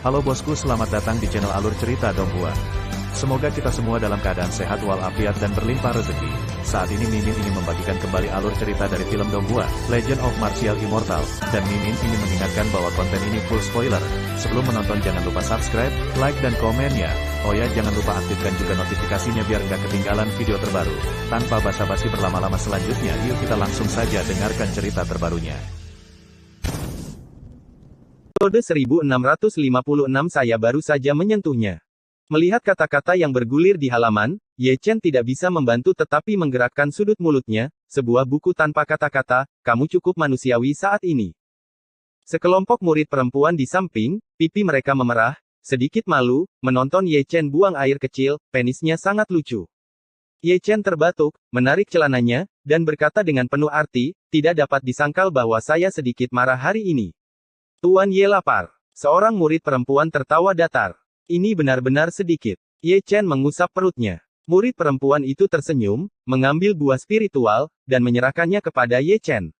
Halo bosku, selamat datang di channel Alur Cerita Donghua. Semoga kita semua dalam keadaan sehat walafiat dan berlimpah rezeki. Saat ini Mimin ingin membagikan kembali alur cerita dari film Donghua, Legend of Martial Immortal, dan Mimin ingin mengingatkan bahwa konten ini full spoiler. Sebelum menonton jangan lupa subscribe, like dan komen ya. Oh ya, jangan lupa aktifkan juga notifikasinya biar nggak ketinggalan video terbaru. Tanpa basa-basi berlama-lama selanjutnya, yuk kita langsung saja dengarkan cerita terbarunya. Episode 1656 saya baru saja menyentuhnya. Melihat kata-kata yang bergulir di halaman, Ye Chen tidak bisa membantu tetapi menggerakkan sudut mulutnya, sebuah buku tanpa kata-kata, kamu cukup manusiawi saat ini. Sekelompok murid perempuan di samping, pipi mereka memerah, sedikit malu, menonton Ye Chen buang air kecil, penisnya sangat lucu. Ye Chen terbatuk, menarik celananya, dan berkata dengan penuh arti, tidak dapat disangkal bahwa saya sedikit marah hari ini. Tuan Ye lapar. Seorang murid perempuan tertawa datar. Ini benar-benar sedikit. Ye Chen mengusap perutnya. Murid perempuan itu tersenyum, mengambil buah spiritual, dan menyerahkannya kepada Ye Chen.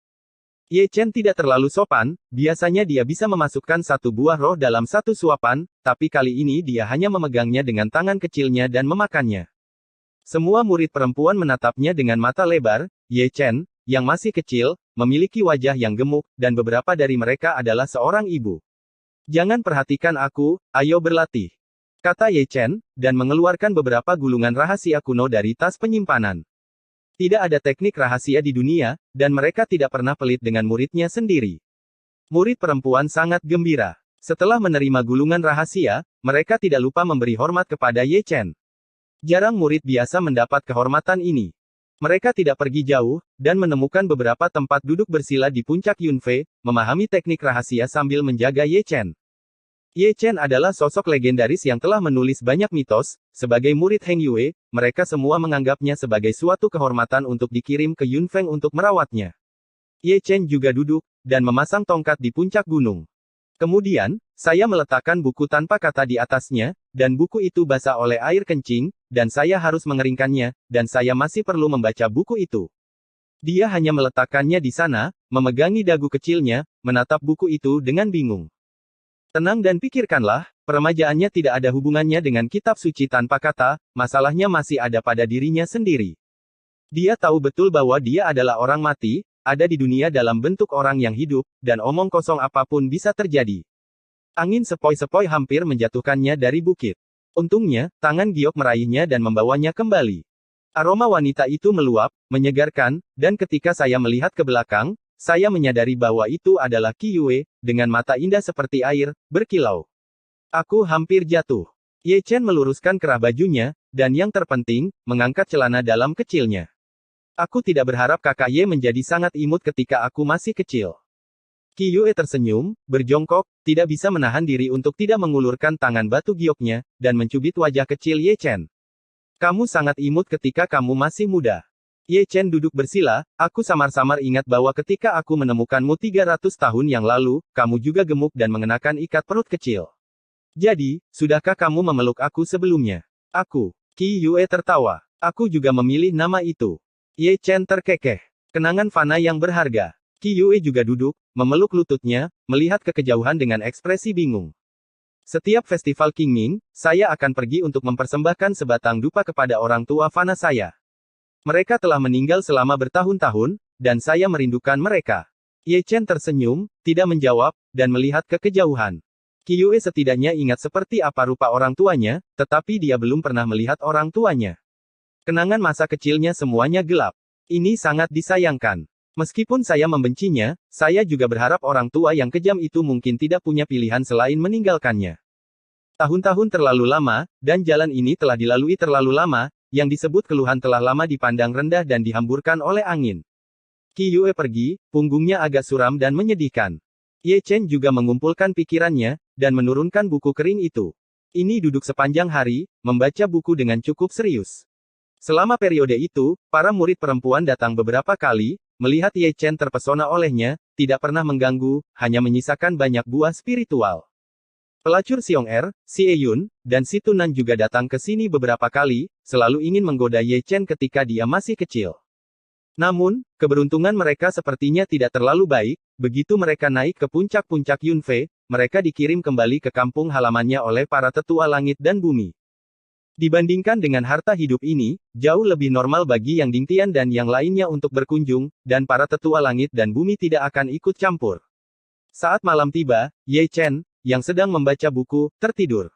Ye Chen tidak terlalu sopan, biasanya dia bisa memasukkan satu buah roh dalam satu suapan, tapi kali ini dia hanya memegangnya dengan tangan kecilnya dan memakannya. Semua murid perempuan menatapnya dengan mata lebar. Ye Chen, yang masih kecil, memiliki wajah yang gemuk, dan beberapa dari mereka adalah seorang ibu. Jangan perhatikan aku, ayo berlatih. Kata Ye Chen, dan mengeluarkan beberapa gulungan rahasia kuno dari tas penyimpanan. Tidak ada teknik rahasia di dunia, dan mereka tidak pernah pelit dengan muridnya sendiri. Murid perempuan sangat gembira. Setelah menerima gulungan rahasia, mereka tidak lupa memberi hormat kepada Ye Chen. Jarang murid biasa mendapat kehormatan ini. Mereka tidak pergi jauh, dan menemukan beberapa tempat duduk bersila di puncak Yunfei, memahami teknik rahasia sambil menjaga Ye Chen. Ye Chen adalah sosok legendaris yang telah menulis banyak mitos. Sebagai murid Heng Yue, mereka semua menganggapnya sebagai suatu kehormatan untuk dikirim ke Yunfeng untuk merawatnya. Ye Chen juga duduk, dan memasang tongkat di puncak gunung. Kemudian, saya meletakkan buku tanpa kata di atasnya, dan buku itu basah oleh air kencing, dan saya harus mengeringkannya, dan saya masih perlu membaca buku itu. Dia hanya meletakkannya di sana, memegangi dagu kecilnya, menatap buku itu dengan bingung. Tenang dan pikirkanlah, peremajaannya tidak ada hubungannya dengan kitab suci tanpa kata, masalahnya masih ada pada dirinya sendiri. Dia tahu betul bahwa dia adalah orang mati, ada di dunia dalam bentuk orang yang hidup, dan omong kosong apapun bisa terjadi. Angin sepoi-sepoi hampir menjatuhkannya dari bukit. Untungnya, tangan Giok meraihnya dan membawanya kembali. Aroma wanita itu meluap, menyegarkan, dan ketika saya melihat ke belakang, saya menyadari bahwa itu adalah Qi Yue, dengan mata indah seperti air, berkilau. Aku hampir jatuh. Ye Chen meluruskan kerah bajunya, dan yang terpenting, mengangkat celana dalam kecilnya. Aku tidak berharap kakak Ye menjadi sangat imut ketika aku masih kecil. Qi Yue tersenyum, berjongkok, tidak bisa menahan diri untuk tidak mengulurkan tangan batu gioknya, dan mencubit wajah kecil Ye Chen. Kamu sangat imut ketika kamu masih muda. Ye Chen duduk bersila, aku samar-samar ingat bahwa ketika aku menemukanmu 300 tahun yang lalu, kamu juga gemuk dan mengenakan ikat perut kecil. Jadi, sudahkah kamu memeluk aku sebelumnya? Aku. Qi Yue tertawa. Aku juga memilih nama itu. Ye Chen terkekeh. Kenangan fana yang berharga. Qi Yue juga duduk, memeluk lututnya, melihat ke kejauhan dengan ekspresi bingung. Setiap festival Qingming, saya akan pergi untuk mempersembahkan sebatang dupa kepada orang tua fana saya. Mereka telah meninggal selama bertahun-tahun, dan saya merindukan mereka. Ye Chen tersenyum, tidak menjawab, dan melihat ke kejauhan. Qi Yue setidaknya ingat seperti apa rupa orang tuanya, tetapi dia belum pernah melihat orang tuanya. Kenangan masa kecilnya semuanya gelap. Ini sangat disayangkan. Meskipun saya membencinya, saya juga berharap orang tua yang kejam itu mungkin tidak punya pilihan selain meninggalkannya. Tahun-tahun terlalu lama, dan jalan ini telah dilalui terlalu lama, yang disebut keluhan telah lama dipandang rendah dan dihamburkan oleh angin. Qi Yue pergi, punggungnya agak suram dan menyedihkan. Ye Chen juga mengumpulkan pikirannya, dan menurunkan buku kering itu. Ini duduk sepanjang hari, membaca buku dengan cukup serius. Selama periode itu, para murid perempuan datang beberapa kali, melihat Ye Chen terpesona olehnya, tidak pernah mengganggu, hanya menyisakan banyak buah spiritual. Pelacur Xiong Er, Xie Yun, dan Si Tunan juga datang ke sini beberapa kali, selalu ingin menggoda Ye Chen ketika dia masih kecil. Namun, keberuntungan mereka sepertinya tidak terlalu baik, begitu mereka naik ke puncak-puncak Yunfei, mereka dikirim kembali ke kampung halamannya oleh para tetua langit dan bumi. Dibandingkan dengan harta hidup ini, jauh lebih normal bagi Yang Dingtian dan yang lainnya untuk berkunjung, dan para tetua langit dan bumi tidak akan ikut campur. Saat malam tiba, Ye Chen, yang sedang membaca buku, tertidur.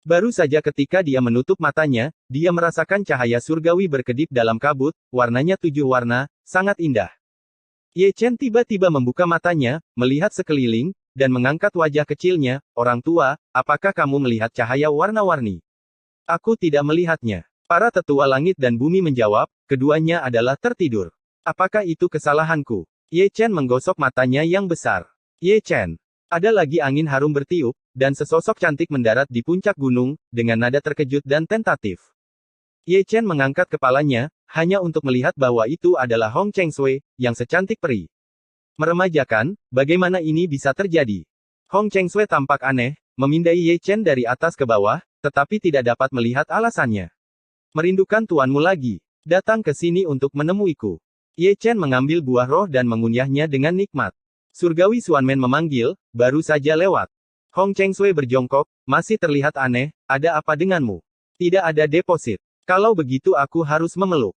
Baru saja ketika dia menutup matanya, dia merasakan cahaya surgawi berkedip dalam kabut, warnanya 7 warna, sangat indah. Ye Chen tiba-tiba membuka matanya, melihat sekeliling, dan mengangkat wajah kecilnya, "Orang tua, apakah kamu melihat cahaya warna-warni?" "Aku tidak melihatnya." Para tetua langit dan bumi menjawab, "Keduanya adalah tertidur." "Apakah itu kesalahanku?" Ye Chen menggosok matanya yang besar. "Ye Chen." Ada lagi angin harum bertiup, dan sesosok cantik mendarat di puncak gunung, dengan nada terkejut dan tentatif. Ye Chen mengangkat kepalanya, hanya untuk melihat bahwa itu adalah Hong Chengsui, yang secantik peri. Meremajakan, bagaimana ini bisa terjadi? Hong Chengsui tampak aneh, memindai Ye Chen dari atas ke bawah, tetapi tidak dapat melihat alasannya. "Merindukan tuanmu lagi. Datang ke sini untuk menemuiku." Ye Chen mengambil buah roh dan mengunyahnya dengan nikmat. Surgawi Xuanmen memanggil, "Baru saja lewat." Hong Chengsui berjongkok, "Masih terlihat aneh, ada apa denganmu?" "Tidak ada deposit. Kalau begitu aku harus memeluk."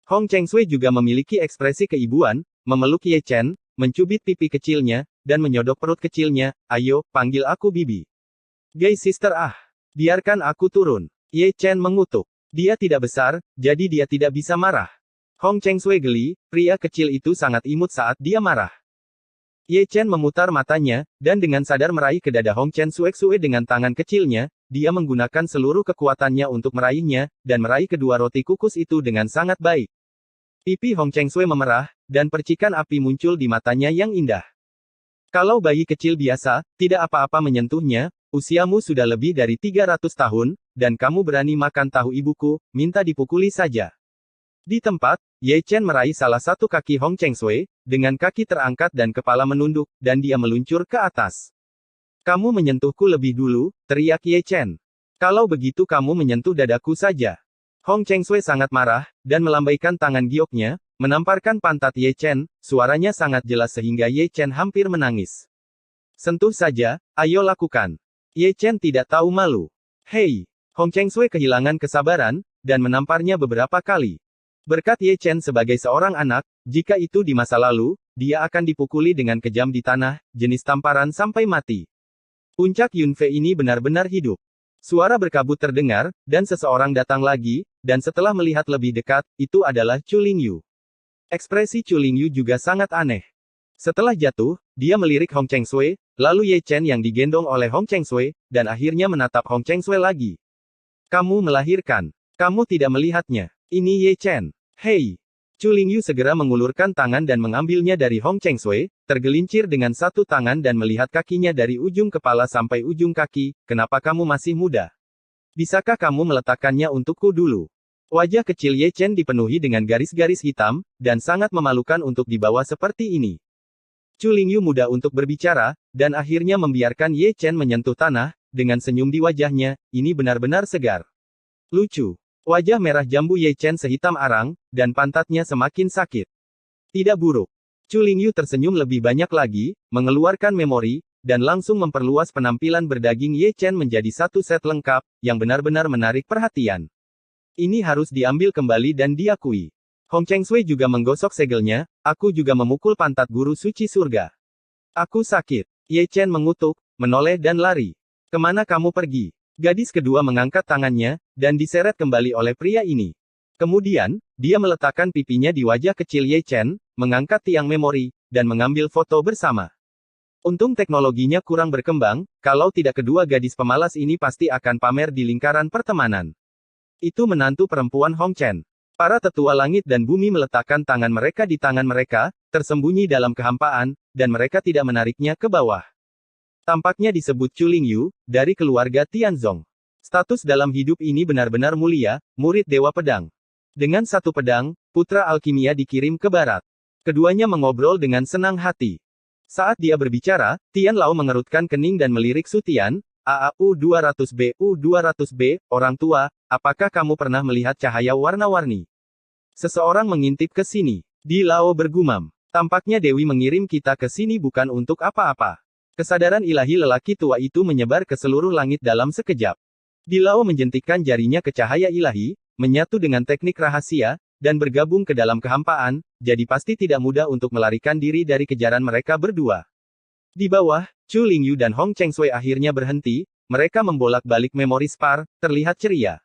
Hong Chengsui juga memiliki ekspresi keibuan, memeluk Ye Chen, mencubit pipi kecilnya, dan menyodok perut kecilnya, "Ayo, panggil aku Bibi." "Gay sister ah. Biarkan aku turun." Ye Chen mengutuk. Dia tidak besar, jadi dia tidak bisa marah. Hong Chengsui geli, pria kecil itu sangat imut saat dia marah. Ye Chen memutar matanya, dan dengan sadar meraih ke dada Hong Chengsui dengan tangan kecilnya, dia menggunakan seluruh kekuatannya untuk meraihnya, dan meraih kedua roti kukus itu dengan sangat baik. Pipi Hong Chengsui memerah, dan percikan api muncul di matanya yang indah. "Kalau bayi kecil biasa, tidak apa-apa menyentuhnya, usiamu sudah lebih dari 300 tahun, dan kamu berani makan tahu ibuku, minta dipukuli saja." Di tempat, Ye Chen meraih salah satu kaki Hong Chengsui, dengan kaki terangkat dan kepala menunduk, dan dia meluncur ke atas. "Kamu menyentuhku lebih dulu," teriak Ye Chen. "Kalau begitu kamu menyentuh dadaku saja." Hong Chengsui sangat marah, dan melambaikan tangan gioknya, menamparkan pantat Ye Chen, suaranya sangat jelas sehingga Ye Chen hampir menangis. "Sentuh saja, ayo lakukan." Ye Chen tidak tahu malu. "Hei!" Hong Chengsui kehilangan kesabaran, dan menamparnya beberapa kali. Berkat Ye Chen sebagai seorang anak, jika itu di masa lalu, dia akan dipukuli dengan kejam di tanah, jenis tamparan sampai mati. Puncak Yunfei ini benar-benar hidup. Suara berkabut terdengar, dan seseorang datang lagi, dan setelah melihat lebih dekat, itu adalah Chu Lingyu. Ekspresi Chu Lingyu juga sangat aneh. Setelah jatuh, dia melirik Hong Chengsui, lalu Ye Chen yang digendong oleh Hong Chengsui, dan akhirnya menatap Hong Chengsui lagi. "Kamu melahirkan. Kamu tidak melihatnya. Ini Ye Chen." "Hei!" Chu Lingyu segera mengulurkan tangan dan mengambilnya dari Hong Chengsui, tergelincir dengan satu tangan dan melihat kakinya dari ujung kepala sampai ujung kaki. "Kenapa kamu masih muda? Bisakah kamu meletakkannya untukku dulu?" Wajah kecil Ye Chen dipenuhi dengan garis-garis hitam, dan sangat memalukan untuk dibawa seperti ini. Chu Lingyu mudah untuk berbicara, dan akhirnya membiarkan Ye Chen menyentuh tanah, dengan senyum di wajahnya, "Ini benar-benar segar. Lucu." Wajah merah jambu Ye Chen sehitam arang, dan pantatnya semakin sakit. "Tidak buruk." Chu Lingyu tersenyum lebih banyak lagi, mengeluarkan memori, dan langsung memperluas penampilan berdaging Ye Chen menjadi satu set lengkap, yang benar-benar menarik perhatian. "Ini harus diambil kembali dan diakui." Hong Chengsui juga menggosok segelnya, "Aku juga memukul pantat guru suci surga. Aku sakit." Ye Chen mengutuk, menoleh dan lari. "Kemana kamu pergi?" Gadis kedua mengangkat tangannya, dan diseret kembali oleh pria ini. Kemudian, dia meletakkan pipinya di wajah kecil Ye Chen, mengangkat tiang memori, dan mengambil foto bersama. Untung teknologinya kurang berkembang, kalau tidak kedua gadis pemalas ini pasti akan pamer di lingkaran pertemanan. Itu menantu perempuan Hong Chen. Para tetua langit dan bumi meletakkan tangan mereka di tangan mereka, tersembunyi dalam kehampaan, dan mereka tidak menariknya ke bawah. Tampaknya disebut Chu Lingyu, dari keluarga Tianzong. Status dalam hidup ini benar-benar mulia, murid Dewa Pedang. Dengan satu pedang, putra alkimia dikirim ke barat. Keduanya mengobrol dengan senang hati. Saat dia berbicara, Tian Lao mengerutkan kening dan melirik Su Tian, "U200B, U200B, orang tua, apakah kamu pernah melihat cahaya warna-warni? Seseorang mengintip ke sini." Di Lao bergumam, "Tampaknya Dewi mengirim kita ke sini bukan untuk apa-apa." Kesadaran ilahi lelaki tua itu menyebar ke seluruh langit dalam sekejap. Dilao menjentikkan jarinya ke cahaya ilahi, menyatu dengan teknik rahasia, dan bergabung ke dalam kehampaan, jadi pasti tidak mudah untuk melarikan diri dari kejaran mereka berdua. Di bawah, Chu Lingyu dan Hong Chengshui akhirnya berhenti, mereka membolak-balik memori Spar, terlihat ceria.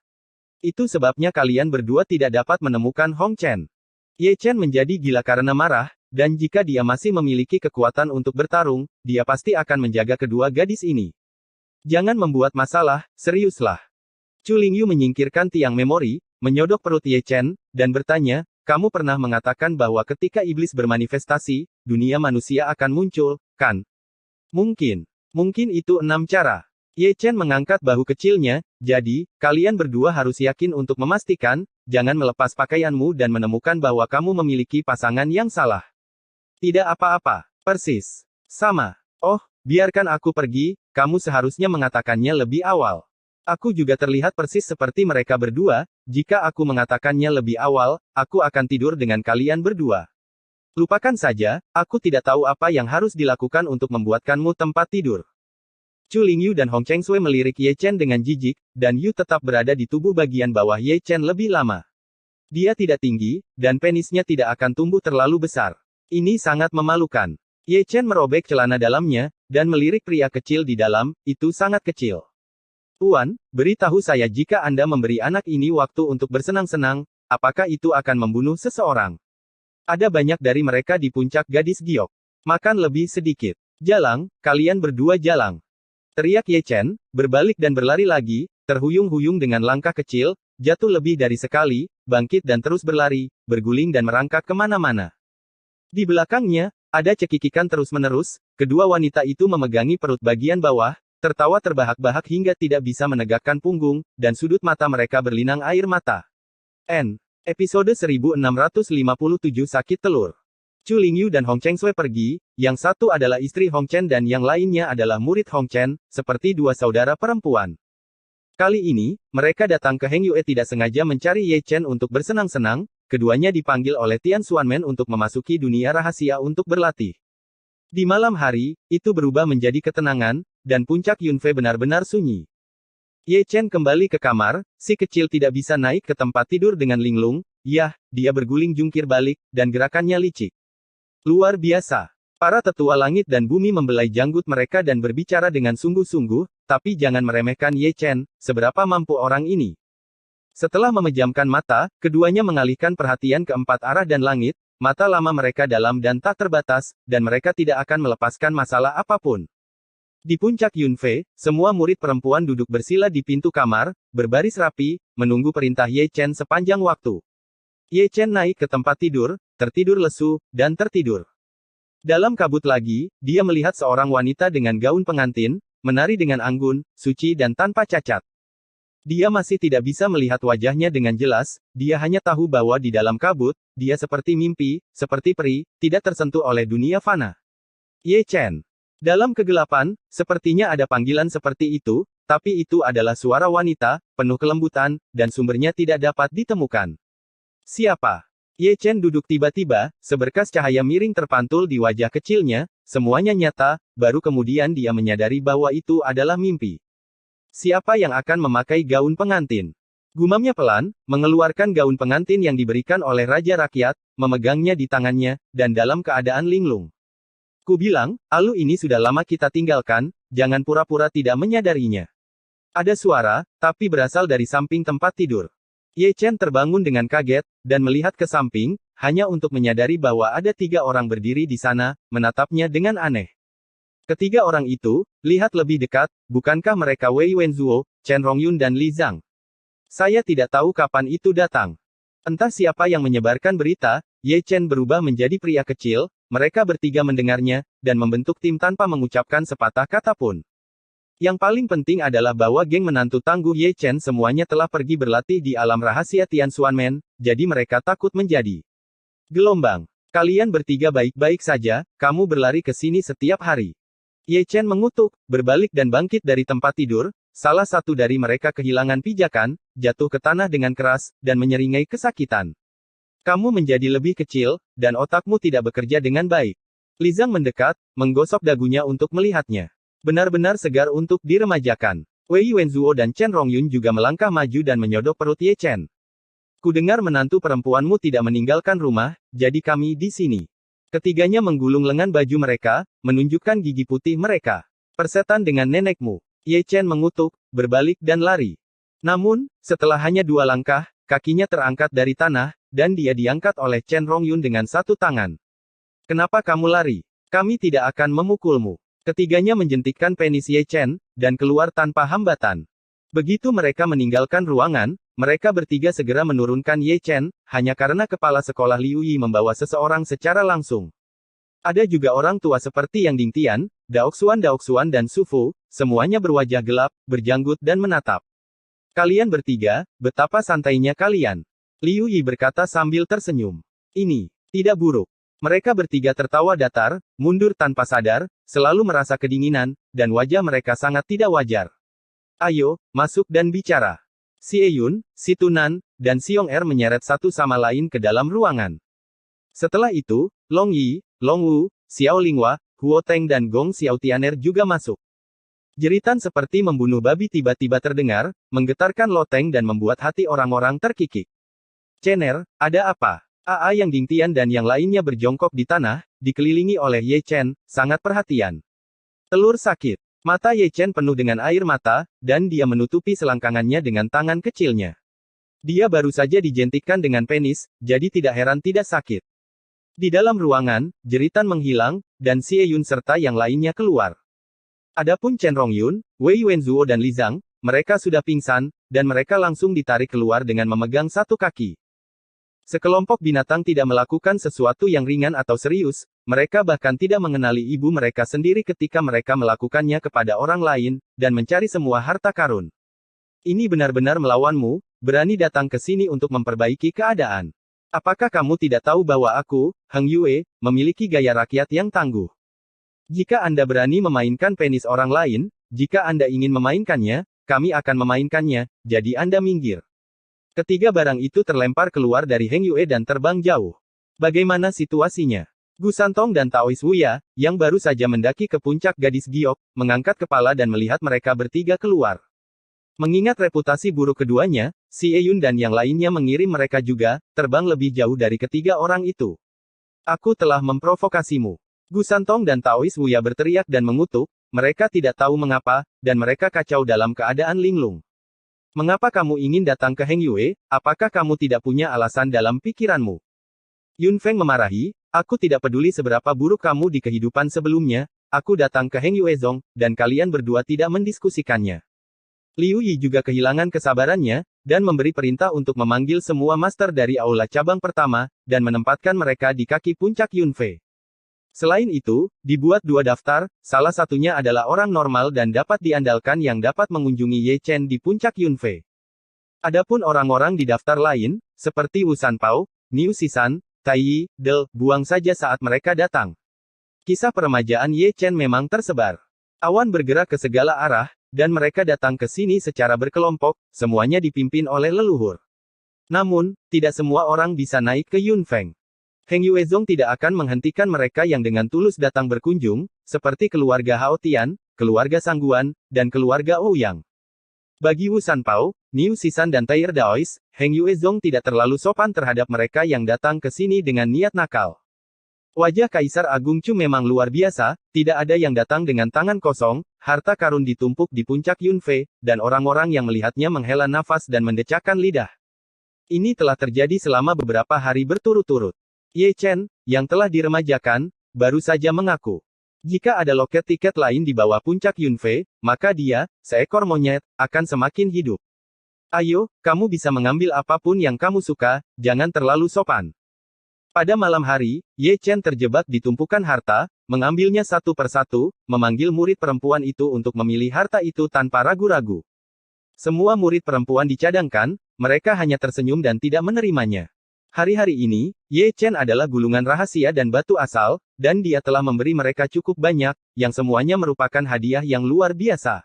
Itu sebabnya kalian berdua tidak dapat menemukan Hong Chen. Ye Chen menjadi gila karena marah, dan jika dia masih memiliki kekuatan untuk bertarung, dia pasti akan menjaga kedua gadis ini. Jangan membuat masalah, seriuslah. Chu Lingyu menyingkirkan tiang memori, menyodok perut Ye Chen, dan bertanya, kamu pernah mengatakan bahwa ketika iblis bermanifestasi, dunia manusia akan muncul, kan? Mungkin itu 6 cara. Ye Chen mengangkat bahu kecilnya, jadi, kalian berdua harus yakin untuk memastikan, jangan melepas pakaianmu dan menemukan bahwa kamu memiliki pasangan yang salah. Tidak apa-apa, persis. Sama. Oh, biarkan aku pergi, kamu seharusnya mengatakannya lebih awal. Aku juga terlihat persis seperti mereka berdua, jika aku mengatakannya lebih awal, aku akan tidur dengan kalian berdua. Lupakan saja, aku tidak tahu apa yang harus dilakukan untuk membuatkanmu tempat tidur. Chu Lingyu dan Hong Chengshui melirik Ye Chen dengan jijik, dan Yu tetap berada di tubuh bagian bawah Ye Chen lebih lama. Dia tidak tinggi, dan penisnya tidak akan tumbuh terlalu besar. Ini sangat memalukan. Ye Chen merobek celana dalamnya, dan melirik pria kecil di dalam, itu sangat kecil. Tuan, beritahu saya jika Anda memberi anak ini waktu untuk bersenang-senang, apakah itu akan membunuh seseorang? Ada banyak dari mereka di puncak gadis giok. Makan lebih sedikit. Jalang, kalian berdua jalang. Teriak Ye Chen, berbalik dan berlari lagi, terhuyung-huyung dengan langkah kecil, jatuh lebih dari sekali, bangkit dan terus berlari, berguling dan merangkak kemana-mana. Di belakangnya, ada cekikikan terus-menerus, kedua wanita itu memegangi perut bagian bawah, tertawa terbahak-bahak hingga tidak bisa menegakkan punggung, dan sudut mata mereka berlinang air mata. Episode 1657 Sakit Telur. Chu Lingyu dan Hong Chengshui pergi, yang satu adalah istri Hong Chen dan yang lainnya adalah murid Hong Chen, seperti dua saudara perempuan. Kali ini, mereka datang ke Heng Yue tidak sengaja mencari Ye Chen untuk bersenang-senang, keduanya dipanggil oleh Tian Xuanmen untuk memasuki dunia rahasia untuk berlatih. Di malam hari, itu berubah menjadi ketenangan, dan puncak Yunfei benar-benar sunyi. Ye Chen kembali ke kamar, si kecil tidak bisa naik ke tempat tidur dengan linglung, yah, dia berguling jungkir balik, dan gerakannya licik. Luar biasa. Para tetua langit dan bumi membelai janggut mereka dan berbicara dengan sungguh-sungguh, tapi jangan meremehkan Ye Chen, seberapa mampu orang ini. Setelah memejamkan mata, keduanya mengalihkan perhatian ke empat arah dan langit, mata lama mereka dalam dan tak terbatas, dan mereka tidak akan melepaskan masalah apapun. Di puncak Yunfei, semua murid perempuan duduk bersila di pintu kamar, berbaris rapi, menunggu perintah Ye Chen sepanjang waktu. Ye Chen naik ke tempat tidur, tertidur lesu, dan tertidur. Dalam kabut lagi, dia melihat seorang wanita dengan gaun pengantin, menari dengan anggun, suci dan tanpa cacat. Dia masih tidak bisa melihat wajahnya dengan jelas, dia hanya tahu bahwa di dalam kabut, dia seperti mimpi, seperti peri, tidak tersentuh oleh dunia fana. Ye Chen. Dalam kegelapan, sepertinya ada panggilan seperti itu, tapi itu adalah suara wanita, penuh kelembutan, dan sumbernya tidak dapat ditemukan. Siapa? Ye Chen duduk tiba-tiba, seberkas cahaya miring terpantul di wajah kecilnya, semuanya nyata, baru kemudian dia menyadari bahwa itu adalah mimpi. Siapa yang akan memakai gaun pengantin? Gumamnya pelan, mengeluarkan gaun pengantin yang diberikan oleh Raja Rakyat, memegangnya di tangannya, dan dalam keadaan linglung. Ku bilang, Alu ini sudah lama kita tinggalkan, jangan pura-pura tidak menyadarinya. Ada suara, tapi berasal dari samping tempat tidur. Ye Chen terbangun dengan kaget, dan melihat ke samping, hanya untuk menyadari bahwa ada 3 orang berdiri di sana, menatapnya dengan aneh. Ketiga orang itu, lihat lebih dekat, bukankah mereka Wei Wenzuo, Chen Rongyun dan Li Zhang? Saya tidak tahu kapan itu datang. Entah siapa yang menyebarkan berita, Ye Chen berubah menjadi pria kecil, mereka bertiga mendengarnya, dan membentuk tim tanpa mengucapkan sepatah kata pun. Yang paling penting adalah bahwa geng menantu tangguh Ye Chen semuanya telah pergi berlatih di alam rahasia Tian Xuanmen, jadi mereka takut menjadi gelombang. Kalian bertiga baik-baik saja, kamu berlari ke sini setiap hari. Ye Chen mengutuk, berbalik dan bangkit dari tempat tidur, salah satu dari mereka kehilangan pijakan, jatuh ke tanah dengan keras, dan menyeringai kesakitan. Kamu menjadi lebih kecil, dan otakmu tidak bekerja dengan baik. Li Zhang mendekat, menggosok dagunya untuk melihatnya. Benar-benar segar untuk diremajakan. Wei Wenzuo dan Chen Rongyun juga melangkah maju dan menyodok perut Ye Chen. Kudengar menantu perempuanmu tidak meninggalkan rumah, jadi kami di sini. Ketiganya menggulung lengan baju mereka, menunjukkan gigi putih mereka. Persetan dengan nenekmu. Ye Chen mengutuk, berbalik dan lari. Namun, setelah hanya 2 langkah, kakinya terangkat dari tanah, dan dia diangkat oleh Chen Rongyun dengan satu tangan. Kenapa kamu lari? Kami tidak akan memukulmu. Ketiganya menjentikkan penis Ye Chen, dan keluar tanpa hambatan. Begitu mereka meninggalkan ruangan, mereka bertiga segera menurunkan Ye Chen, hanya karena kepala sekolah Liu Yi membawa seseorang secara langsung. Ada juga orang tua seperti Yang Dingtian, Daoxuan dan Su Fu, semuanya berwajah gelap, berjanggut dan menatap. Kalian bertiga, betapa santainya kalian. Liu Yi berkata sambil tersenyum. Ini tidak buruk. Mereka bertiga tertawa datar, mundur tanpa sadar, selalu merasa kedinginan, dan wajah mereka sangat tidak wajar. Ayo, masuk dan bicara. Si Eyun, si Tunan, dan Siong Er menyeret satu sama lain ke dalam ruangan. Setelah itu, Long Yi, Long Wu, Xiao Linghua, Huo Teng dan Gong Xiaotianer juga masuk. Jeritan seperti membunuh babi tiba-tiba terdengar, menggetarkan loteng dan membuat hati orang-orang terkikik. Cener, ada apa? Yang Dingtian dan yang lainnya berjongkok di tanah, dikelilingi oleh Ye Chen, sangat perhatian. Telur sakit. Mata Ye Chen penuh dengan air mata, dan dia menutupi selangkangannya dengan tangan kecilnya. Dia baru saja dijentikkan dengan penis, jadi tidak heran tidak sakit. Di dalam ruangan, jeritan menghilang, dan Si Eyun serta yang lainnya keluar. Adapun Chen Rongyun, Wei Wenzuo dan Li Zhang, mereka sudah pingsan, dan mereka langsung ditarik keluar dengan memegang satu kaki. Sekelompok binatang tidak melakukan sesuatu yang ringan atau serius, mereka bahkan tidak mengenali ibu mereka sendiri ketika mereka melakukannya kepada orang lain, dan mencari semua harta karun. Ini benar-benar melawanmu, berani datang ke sini untuk memperbaiki keadaan. Apakah kamu tidak tahu bahwa aku, Heng Yue, memiliki gaya rakyat yang tangguh? Jika Anda berani memainkan penis orang lain, jika Anda ingin memainkannya, kami akan memainkannya, jadi Anda minggir. Ketiga barang itu terlempar keluar dari Heng Yue dan terbang jauh. Bagaimana situasinya? Gu Santong dan Taois Wuya, yang baru saja mendaki ke puncak gadis giok, mengangkat kepala dan melihat mereka bertiga keluar. Mengingat reputasi buruk keduanya, Si Eyun dan yang lainnya mengirim mereka juga, terbang lebih jauh dari ketiga orang itu. Aku telah memprovokasimu. Gu Santong dan Taois Wuya berteriak dan mengutuk, mereka tidak tahu mengapa, dan mereka kacau dalam keadaan linglung. Mengapa kamu ingin datang ke Heng Yue? Apakah kamu tidak punya alasan dalam pikiranmu? Yun Feng memarahi, aku tidak peduli seberapa buruk kamu di kehidupan sebelumnya, aku datang ke Heng Yue Zong, dan kalian berdua tidak mendiskusikannya. Liu Yi juga kehilangan kesabarannya, dan memberi perintah untuk memanggil semua master dari aula cabang pertama, dan menempatkan mereka di kaki puncak Yunfei. Selain itu, dibuat 2 daftar, salah satunya adalah orang normal dan dapat diandalkan yang dapat mengunjungi Ye Chen di puncak Yunfei. Adapun orang-orang di daftar lain, seperti Wu Sanpao, Niu Sisan, Tai Yi, Del, buang saja saat mereka datang. Kisah peremajaan Ye Chen memang tersebar. Awan bergerak ke segala arah, dan mereka datang ke sini secara berkelompok, semuanya dipimpin oleh leluhur. Namun, tidak semua orang bisa naik ke Yunfeng. Heng Yue Zong tidak akan menghentikan mereka yang dengan tulus datang berkunjung, seperti keluarga Hao Tian, keluarga Sangguan, dan keluarga Ouyang. Bagi Wu Sanpao, Niu Sisan dan Tair Daois, Heng Yue Zong tidak terlalu sopan terhadap mereka yang datang ke sini dengan niat nakal. Wajah Kaisar Agung Chu memang luar biasa, tidak ada yang datang dengan tangan kosong, harta karun ditumpuk di puncak Yunfei, dan orang-orang yang melihatnya menghela nafas dan mendecakkan lidah. Ini telah terjadi selama beberapa hari berturut-turut. Ye Chen, yang telah diremajakan, baru saja mengaku. Jika ada loket tiket lain di bawah puncak Yunfei, maka dia, seekor monyet, akan semakin hidup. Ayo, kamu bisa mengambil apapun yang kamu suka, jangan terlalu sopan. Pada malam hari, Ye Chen terjebak di tumpukan harta, mengambilnya satu persatu, memanggil murid perempuan itu untuk memilih harta itu tanpa ragu-ragu. Semua murid perempuan dicadangkan, mereka hanya tersenyum dan tidak menerimanya. Hari-hari ini, Ye Chen adalah gulungan rahasia dan batu asal, dan dia telah memberi mereka cukup banyak, yang semuanya merupakan hadiah yang luar biasa.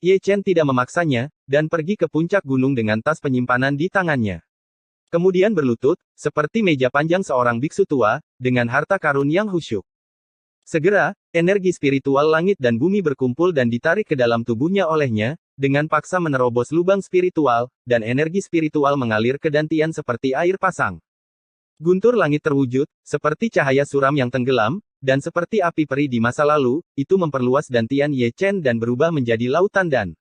Ye Chen tidak memaksanya, dan pergi ke puncak gunung dengan tas penyimpanan di tangannya. Kemudian berlutut, seperti meja panjang seorang biksu tua, dengan harta karun yang khusyuk. Segera, energi spiritual langit dan bumi berkumpul dan ditarik ke dalam tubuhnya olehnya, dengan paksa menerobos lubang spiritual, dan energi spiritual mengalir ke dantian seperti air pasang. Guntur langit terwujud, seperti cahaya suram yang tenggelam, dan seperti api peri di masa lalu, itu memperluas dantian Ye Chen dan berubah menjadi lautan dan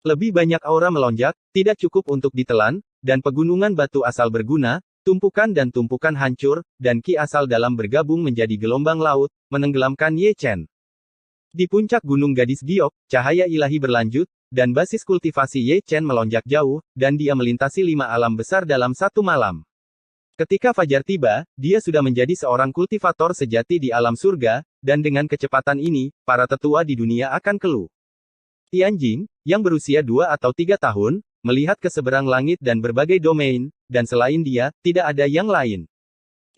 lebih banyak aura melonjak, tidak cukup untuk ditelan, dan pegunungan batu asal berguna, tumpukan dan tumpukan hancur, dan ki asal dalam bergabung menjadi gelombang laut, menenggelamkan Ye Chen. Di puncak gunung gadis giok, cahaya ilahi berlanjut, dan basis kultivasi Ye Chen melonjak jauh, dan dia melintasi 5 alam besar dalam satu malam. Ketika fajar tiba, dia sudah menjadi seorang kultivator sejati di alam surga, dan dengan kecepatan ini, para tetua di dunia akan keluh. Tianjing, yang berusia 2 atau 3 tahun, melihat ke seberang langit dan berbagai domain, dan selain dia, tidak ada yang lain.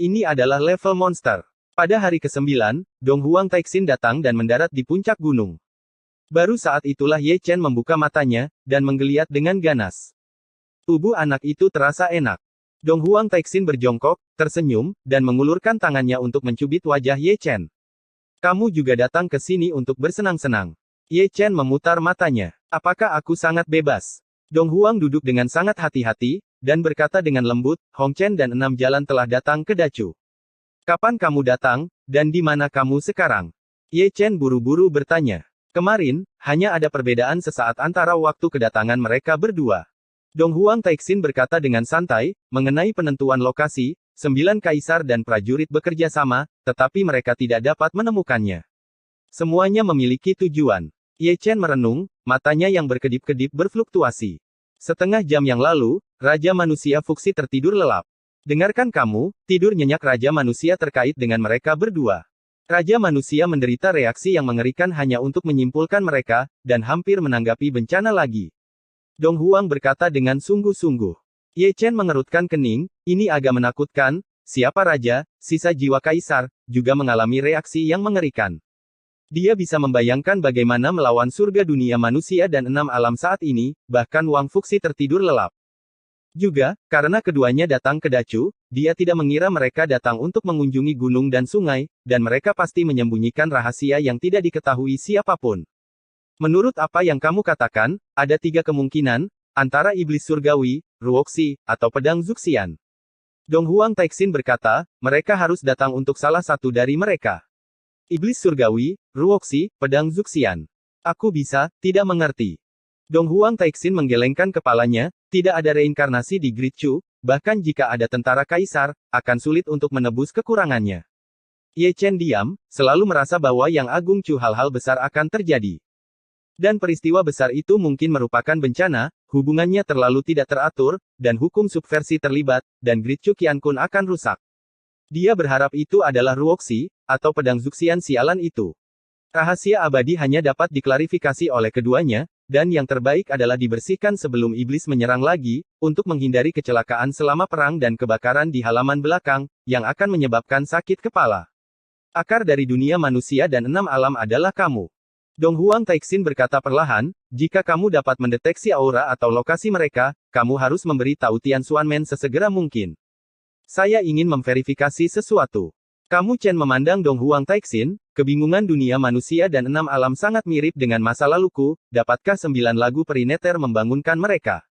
Ini adalah level monster. Pada hari ke-9, Dong Huang Taixin datang dan mendarat di puncak gunung. Baru saat itulah Ye Chen membuka matanya, dan menggeliat dengan ganas. Tubuh anak itu terasa enak. Dong Huang Taixin berjongkok, tersenyum, dan mengulurkan tangannya untuk mencubit wajah Ye Chen. Kamu juga datang ke sini untuk bersenang-senang. Ye Chen memutar matanya. Apakah aku sangat bebas? Dong Huang duduk dengan sangat hati-hati, dan berkata dengan lembut, Hong Chen dan 6 jalan telah datang ke Dacu. Kapan kamu datang, dan di mana kamu sekarang? Ye Chen buru-buru bertanya. Kemarin, hanya ada perbedaan sesaat antara waktu kedatangan mereka berdua. Dong Huang Taixin berkata dengan santai, mengenai penentuan lokasi, 9 kaisar dan prajurit bekerja sama, tetapi mereka tidak dapat menemukannya. Semuanya memiliki tujuan. Ye Chen merenung, matanya yang berkedip-kedip berfluktuasi. Setengah jam yang lalu, Raja Manusia Fuksi tertidur lelap. Dengarkan kamu, tidur nyenyak Raja Manusia terkait dengan mereka berdua. Raja Manusia menderita reaksi yang mengerikan hanya untuk menyimpulkan mereka, dan hampir menanggapi bencana lagi. Dong Huang berkata dengan sungguh-sungguh. Ye Chen mengerutkan kening, ini agak menakutkan, siapa raja, sisa jiwa kaisar, juga mengalami reaksi yang mengerikan. Dia bisa membayangkan bagaimana melawan surga dunia manusia dan 6 alam saat ini, bahkan Wang Fuxi tertidur lelap. Juga, karena keduanya datang ke Dacu, dia tidak mengira mereka datang untuk mengunjungi gunung dan sungai, dan mereka pasti menyembunyikan rahasia yang tidak diketahui siapapun. Menurut apa yang kamu katakan, ada 3 kemungkinan, antara iblis surgawi, Ruoxi, atau pedang Zuxian. Dong Huang Taixin berkata, mereka harus datang untuk salah satu dari mereka. Iblis surgawi, Ruoxi, pedang Zuxian. Aku tidak mengerti. Dong Huang Taixin menggelengkan kepalanya, tidak ada reinkarnasi di Great Chu, bahkan jika ada tentara kaisar, akan sulit untuk menebus kekurangannya. Ye Chen diam, selalu merasa bahwa yang Agung Chu hal-hal besar akan terjadi. Dan peristiwa besar itu mungkin merupakan bencana, hubungannya terlalu tidak teratur, dan hukum subversi terlibat, dan Great Chu Qiankun akan rusak. Dia berharap itu adalah Ruoxi, atau pedang Zuxian sialan itu. Rahasia abadi hanya dapat diklarifikasi oleh keduanya, dan yang terbaik adalah dibersihkan sebelum iblis menyerang lagi, untuk menghindari kecelakaan selama perang dan kebakaran di halaman belakang, yang akan menyebabkan sakit kepala. Akar dari dunia manusia dan 6 alam adalah kamu. Dong Huang Taixin berkata perlahan, jika kamu dapat mendeteksi aura atau lokasi mereka, kamu harus memberi tahu Tian Xuanmen sesegera mungkin. Saya ingin memverifikasi sesuatu. Kamu Chen memandang Dong Huang Taixin, kebingungan dunia manusia dan 6 alam sangat mirip dengan masa laluku, dapatkah 9 lagu perineter membangunkan mereka?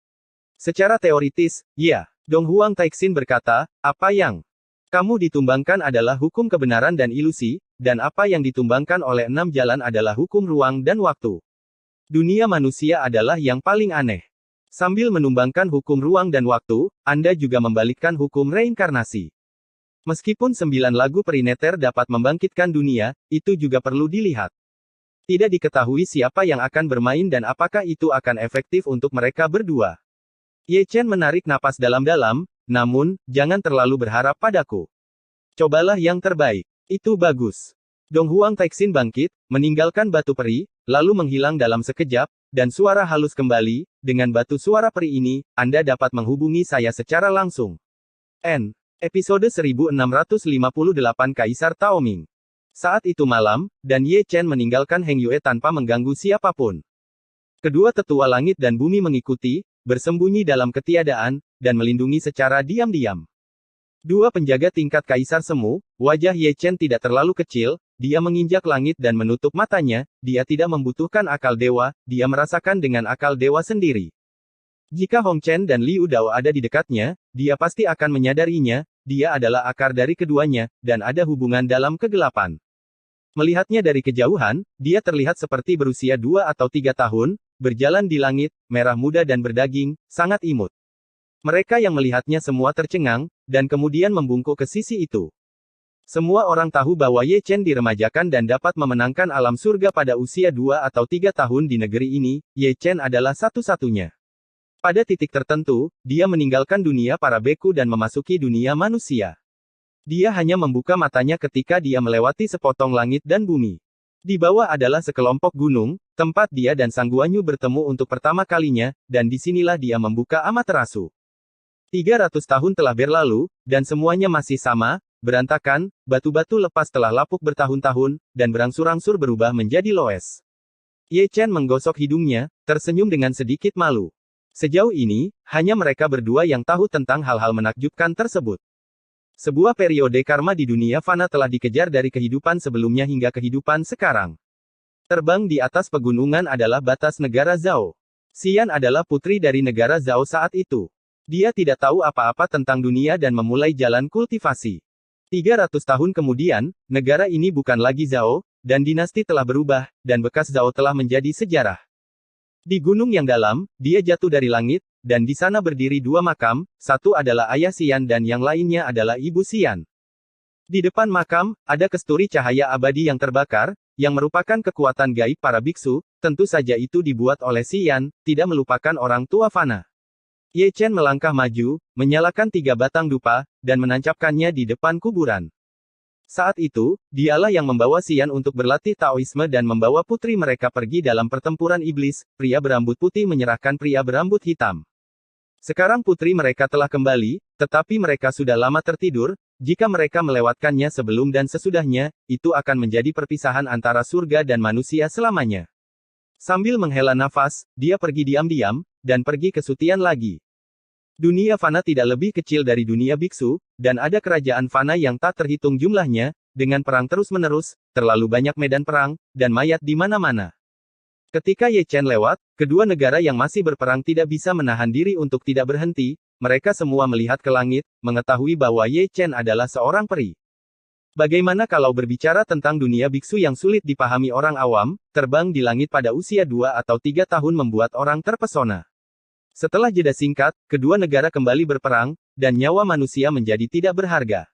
Secara teoritis, ya. Dong Huang Taixin berkata, apa yang kamu ditumbangkan adalah hukum kebenaran dan ilusi, dan apa yang ditumbangkan oleh 6 jalan adalah hukum ruang dan waktu. Dunia manusia adalah yang paling aneh. Sambil menumbangkan hukum ruang dan waktu, Anda juga membalikkan hukum reinkarnasi. Meskipun 9 lagu perineter dapat membangkitkan dunia, itu juga perlu dilihat. Tidak diketahui siapa yang akan bermain dan apakah itu akan efektif untuk mereka berdua. Ye Chen menarik napas dalam-dalam, namun, jangan terlalu berharap padaku. Cobalah yang terbaik. Itu bagus. Dong Huang Taixin bangkit, meninggalkan batu peri, lalu menghilang dalam sekejap, dan suara halus kembali, dengan batu suara peri ini, Anda dapat menghubungi saya secara langsung. N. Episode 1658 Kaisar Taoming. Saat itu malam, dan Ye Chen meninggalkan Heng Yue tanpa mengganggu siapapun. Kedua tetua langit dan bumi mengikuti, bersembunyi dalam ketiadaan, dan melindungi secara diam-diam. Dua penjaga tingkat Kaisar Semu, wajah Ye Chen tidak terlalu kecil, dia menginjak langit dan menutup matanya, dia tidak membutuhkan akal dewa, dia merasakan dengan akal dewa sendiri. Jika Hong Chen dan Liu Dao ada di dekatnya, dia pasti akan menyadarinya, dia adalah akar dari keduanya, dan ada hubungan dalam kegelapan. Melihatnya dari kejauhan, dia terlihat seperti berusia 2 atau 3 tahun, berjalan di langit, merah muda dan berdaging, sangat imut. Mereka yang melihatnya semua tercengang, dan kemudian membungkuk ke sisi itu. Semua orang tahu bahwa Ye Chen diremajakan dan dapat memenangkan alam surga pada usia 2 atau 3 tahun di negeri ini, Ye Chen adalah satu-satunya. Pada titik tertentu, dia meninggalkan dunia para beku dan memasuki dunia manusia. Dia hanya membuka matanya ketika dia melewati sepotong langit dan bumi. Di bawah adalah sekelompok gunung, tempat dia dan Sang Guanyu bertemu untuk pertama kalinya, dan disinilah dia membuka Amaterasu. 300 tahun telah berlalu, dan semuanya masih sama, berantakan, batu-batu lepas telah lapuk bertahun-tahun, dan berangsur-angsur berubah menjadi loes. Ye Chen menggosok hidungnya, tersenyum dengan sedikit malu. Sejauh ini, hanya mereka berdua yang tahu tentang hal-hal menakjubkan tersebut. Sebuah periode karma di dunia fana telah dikejar dari kehidupan sebelumnya hingga kehidupan sekarang. Terbang di atas pegunungan adalah batas negara Zhao. Xian adalah putri dari negara Zhao saat itu. Dia tidak tahu apa-apa tentang dunia dan memulai jalan kultivasi. 300 tahun kemudian, negara ini bukan lagi Zhao, dan dinasti telah berubah, dan bekas Zhao telah menjadi sejarah. Di gunung yang dalam, dia jatuh dari langit, dan di sana berdiri 2 makam, satu adalah ayah Xian dan yang lainnya adalah ibu Xian. Di depan makam, ada kesturi cahaya abadi yang terbakar, yang merupakan kekuatan gaib para biksu, tentu saja itu dibuat oleh Xian, tidak melupakan orang tua fana. Ye Chen melangkah maju, menyalakan 3 batang dupa, dan menancapkannya di depan kuburan. Saat itu, dialah yang membawa Xian untuk berlatih Taoisme dan membawa putri mereka pergi dalam pertempuran iblis, pria berambut putih menyerahkan pria berambut hitam. Sekarang putri mereka telah kembali, tetapi mereka sudah lama tertidur, jika mereka melewatkannya sebelum dan sesudahnya, itu akan menjadi perpisahan antara surga dan manusia selamanya. Sambil menghela nafas, dia pergi diam-diam, dan pergi ke Sutian lagi. Dunia fana tidak lebih kecil dari dunia biksu, dan ada kerajaan fana yang tak terhitung jumlahnya, dengan perang terus-menerus, terlalu banyak medan perang, dan mayat di mana-mana. Ketika Ye Chen lewat, kedua negara yang masih berperang tidak bisa menahan diri untuk tidak berhenti, mereka semua melihat ke langit, mengetahui bahwa Ye Chen adalah seorang peri. Bagaimana kalau berbicara tentang dunia biksu yang sulit dipahami orang awam, terbang di langit pada usia 2 atau 3 tahun membuat orang terpesona. Setelah jeda singkat, kedua negara kembali berperang, dan nyawa manusia menjadi tidak berharga.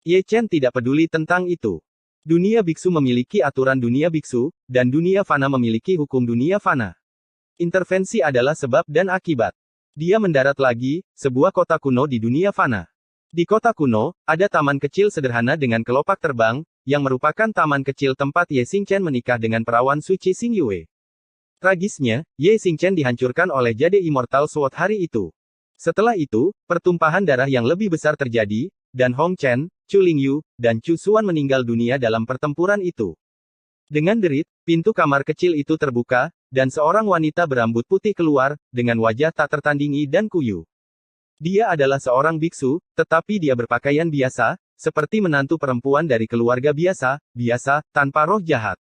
Ye Chen tidak peduli tentang itu. Dunia biksu memiliki aturan dunia biksu, dan dunia fana memiliki hukum dunia fana. Intervensi adalah sebab dan akibat. Dia mendarat lagi, sebuah kota kuno di dunia fana. Di kota kuno, ada taman kecil sederhana dengan kelopak terbang, yang merupakan taman kecil tempat Ye Xingchen menikah dengan perawan suci Xing Yue. Tragisnya, Ye Xingchen dihancurkan oleh Jade Immortal Sword hari itu. Setelah itu, pertumpahan darah yang lebih besar terjadi, dan Hong Chen, Chu Lingyu, dan Chu Xuan meninggal dunia dalam pertempuran itu. Dengan derit, pintu kamar kecil itu terbuka, dan seorang wanita berambut putih keluar, dengan wajah tak tertandingi dan kuyu. Dia adalah seorang biksu, tetapi dia berpakaian biasa, seperti menantu perempuan dari keluarga biasa, tanpa roh jahat.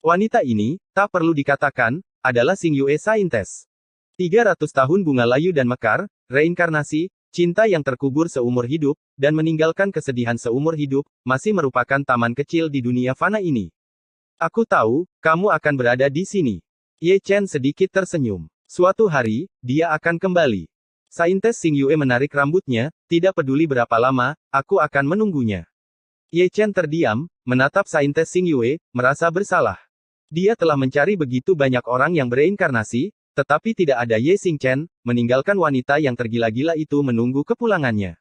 Wanita ini, tak perlu dikatakan, adalah Xing Yue Saintes. 300 tahun bunga layu dan mekar, reinkarnasi, cinta yang terkubur seumur hidup, dan meninggalkan kesedihan seumur hidup, masih merupakan taman kecil di dunia fana ini. Aku tahu, kamu akan berada di sini. Ye Chen sedikit tersenyum. Suatu hari, dia akan kembali. Saintes Xing Yue menarik rambutnya, tidak peduli berapa lama, aku akan menunggunya. Ye Chen terdiam, menatap Saintes Xing Yue, merasa bersalah. Dia telah mencari begitu banyak orang yang bereinkarnasi, tetapi tidak ada Ye Xingchen, meninggalkan wanita yang tergila-gila itu menunggu kepulangannya.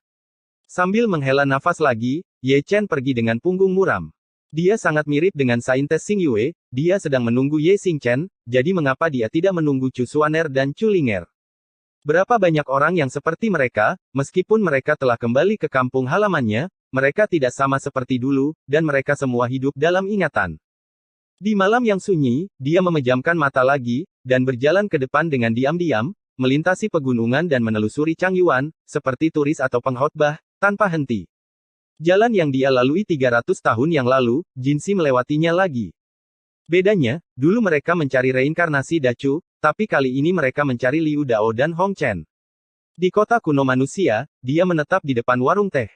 Sambil menghela nafas lagi, Ye Chen pergi dengan punggung muram. Dia sangat mirip dengan Saintes Xing Yue, dia sedang menunggu Ye Xingchen, jadi mengapa dia tidak menunggu Chu Xuaner dan Chu Linger? Berapa banyak orang yang seperti mereka, meskipun mereka telah kembali ke kampung halamannya, mereka tidak sama seperti dulu, dan mereka semua hidup dalam ingatan. Di malam yang sunyi, dia memejamkan mata lagi, dan berjalan ke depan dengan diam-diam, melintasi pegunungan dan menelusuri Changyuan, seperti turis atau pengkhotbah, tanpa henti. Jalan yang dia lalui 300 tahun yang lalu, Jinxi melewatinya lagi. Bedanya, dulu mereka mencari reinkarnasi Dacu, tapi kali ini mereka mencari Liu Dao dan Hong Chen. Di kota kuno manusia, dia menetap di depan warung teh.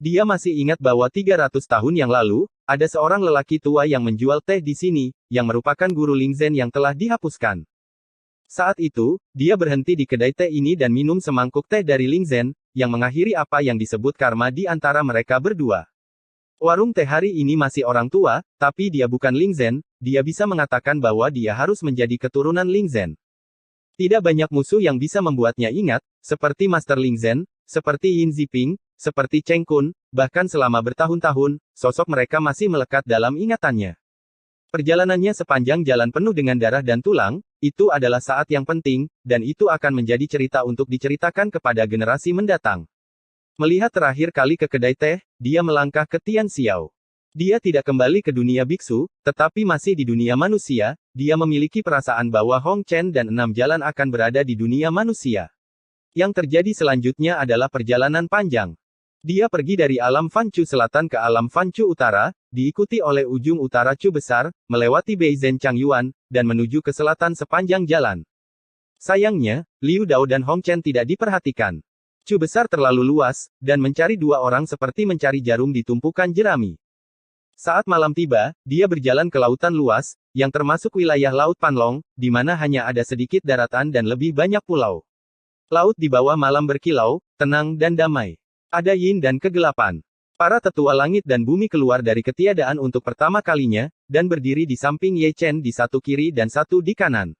Dia masih ingat bahwa 300 tahun yang lalu, ada seorang lelaki tua yang menjual teh di sini, yang merupakan guru Lingzhen yang telah dihapuskan. Saat itu, dia berhenti di kedai teh ini dan minum semangkuk teh dari Lingzhen, yang mengakhiri apa yang disebut karma di antara mereka berdua. Warung teh hari ini masih orang tua, tapi dia bukan Lingzhen, dia bisa mengatakan bahwa dia harus menjadi keturunan Lingzhen. Tidak banyak musuh yang bisa membuatnya ingat, seperti Master Lingzhen, seperti Yin Ziping, seperti Cheng Kun, bahkan selama bertahun-tahun, sosok mereka masih melekat dalam ingatannya. Perjalanannya sepanjang jalan penuh dengan darah dan tulang, itu adalah saat yang penting, dan itu akan menjadi cerita untuk diceritakan kepada generasi mendatang. Melihat terakhir kali ke kedai teh, dia melangkah ke Tian Xiao. Dia tidak kembali ke dunia biksu, tetapi masih di dunia manusia, dia memiliki perasaan bahwa Hong Chen dan 6 jalan akan berada di dunia manusia. Yang terjadi selanjutnya adalah perjalanan panjang. Dia pergi dari alam Fanchu Selatan ke alam Fanchu Utara, diikuti oleh ujung utara Chu Besar, melewati Beizhen Changyuan, dan menuju ke selatan sepanjang jalan. Sayangnya, Liu Dao dan Hong Chen tidak diperhatikan. Chu Besar terlalu luas, dan mencari dua orang seperti mencari jarum di tumpukan jerami. Saat malam tiba, dia berjalan ke lautan luas, yang termasuk wilayah Laut Panlong, di mana hanya ada sedikit daratan dan lebih banyak pulau. Laut di bawah malam berkilau, tenang dan damai. Ada yin dan kegelapan. Para tetua langit dan bumi keluar dari ketiadaan untuk pertama kalinya, dan berdiri di samping Ye Chen di satu kiri dan satu di kanan.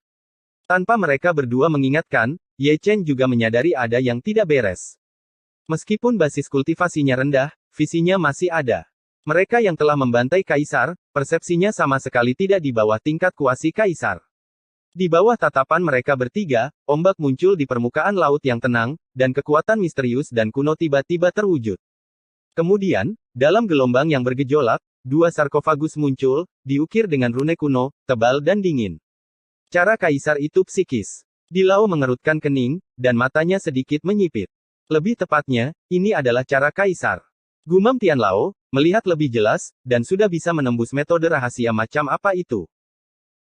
Tanpa mereka berdua mengingatkan, Ye Chen juga menyadari ada yang tidak beres. Meskipun basis kultivasinya rendah, visinya masih ada. Mereka yang telah membantai Kaisar, persepsinya sama sekali tidak di bawah tingkat kuasi Kaisar. Di bawah tatapan mereka bertiga, ombak muncul di permukaan laut yang tenang, dan kekuatan misterius dan kuno tiba-tiba terwujud. Kemudian, dalam gelombang yang bergejolak, dua sarkofagus muncul, diukir dengan rune kuno, tebal dan dingin. Cara Kaisar itu psikis. Dilao mengerutkan kening, dan matanya sedikit menyipit. Lebih tepatnya, ini adalah cara Kaisar. Gumam Tian Lao, melihat lebih jelas, dan sudah bisa menembus metode rahasia macam apa itu.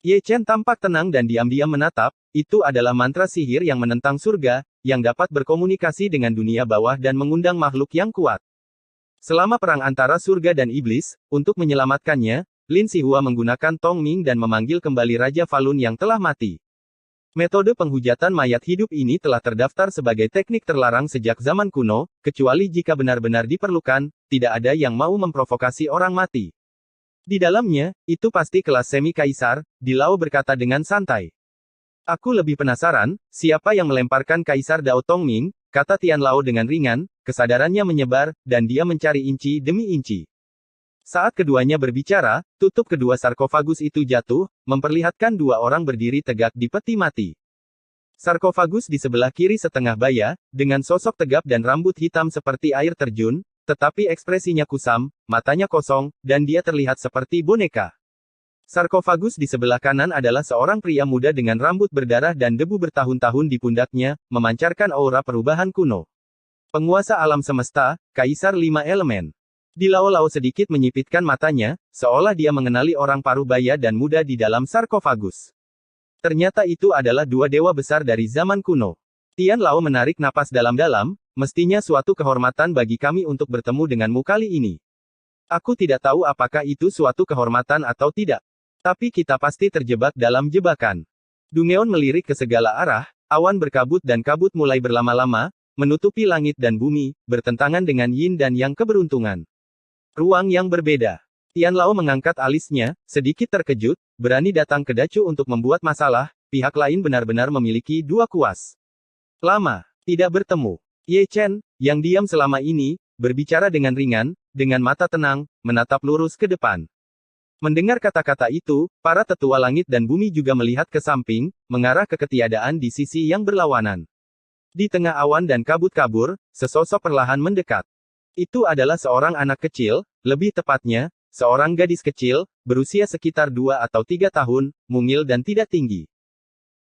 Ye Chen tampak tenang dan diam-diam menatap, itu adalah mantra sihir yang menentang surga, yang dapat berkomunikasi dengan dunia bawah dan mengundang makhluk yang kuat. Selama perang antara surga dan iblis, untuk menyelamatkannya, Lin Sihua menggunakan Tong Ming dan memanggil kembali Raja Falun yang telah mati. Metode penghujatan mayat hidup ini telah terdaftar sebagai teknik terlarang sejak zaman kuno, kecuali jika benar-benar diperlukan, tidak ada yang mau memprovokasi orang mati. Di dalamnya, itu pasti kelas semi-kaisar, Dilao berkata dengan santai. Aku lebih penasaran, siapa yang melemparkan Kaisar Dao Tongming, kata Tian Lao dengan ringan, kesadarannya menyebar, dan dia mencari inci demi inci. Saat keduanya berbicara, tutup kedua sarkofagus itu jatuh, memperlihatkan dua orang berdiri tegak di peti mati. Sarkofagus di sebelah kiri setengah baya, dengan sosok tegap dan rambut hitam seperti air terjun, tetapi ekspresinya kusam, matanya kosong, dan dia terlihat seperti boneka. Sarkofagus di sebelah kanan adalah seorang pria muda dengan rambut berdarah dan debu bertahun-tahun di pundaknya, memancarkan aura perubahan kuno. Penguasa alam semesta, Kaisar 5 Elemen. Dilao-Lao sedikit menyipitkan matanya, seolah dia mengenali orang paruh baya dan muda di dalam sarkofagus. Ternyata itu adalah dua dewa besar dari zaman kuno. Tian Lao menarik napas dalam-dalam, mestinya suatu kehormatan bagi kami untuk bertemu denganmu kali ini. Aku tidak tahu apakah itu suatu kehormatan atau tidak. Tapi kita pasti terjebak dalam jebakan. Dungeon melirik ke segala arah, awan berkabut dan kabut mulai berlama-lama, menutupi langit dan bumi, bertentangan dengan yin dan yang keberuntungan. Ruang yang berbeda. Tian Lao mengangkat alisnya, sedikit terkejut, berani datang ke Dacu untuk membuat masalah, pihak lain benar-benar memiliki dua kuas. Lama, tidak bertemu. Ye Chen, yang diam selama ini, berbicara dengan ringan, dengan mata tenang, menatap lurus ke depan. Mendengar kata-kata itu, para tetua langit dan bumi juga melihat ke samping, mengarah ke ketiadaan di sisi yang berlawanan. Di tengah awan dan kabut kabur, sesosok perlahan mendekat. Itu adalah seorang anak kecil, lebih tepatnya, seorang gadis kecil, berusia sekitar 2 atau 3 tahun, mungil dan tidak tinggi.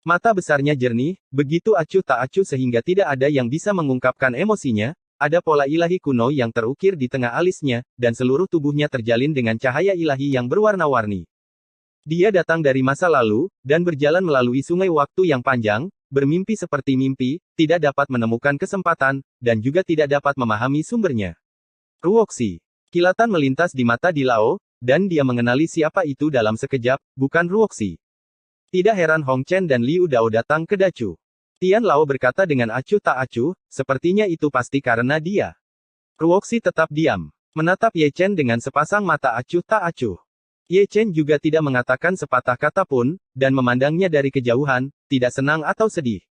Mata besarnya jernih, begitu acuh tak acuh sehingga tidak ada yang bisa mengungkapkan emosinya, ada pola ilahi kuno yang terukir di tengah alisnya, dan seluruh tubuhnya terjalin dengan cahaya ilahi yang berwarna-warni. Dia datang dari masa lalu, dan berjalan melalui sungai waktu yang panjang, bermimpi seperti mimpi, tidak dapat menemukan kesempatan, dan juga tidak dapat memahami sumbernya. Ruoxi. Kilatan melintas di mata Di Lao, dan dia mengenali siapa itu dalam sekejap, bukan Ruoxi. Tidak heran Hong Chen dan Liu Dao datang ke Dacu. Tian Lao berkata dengan acuh tak acuh, sepertinya itu pasti karena dia. Ruoxi tetap diam. Menatap Ye Chen dengan sepasang mata acuh tak acuh. Ye Chen juga tidak mengatakan sepatah kata pun, dan memandangnya dari kejauhan, tidak senang atau sedih.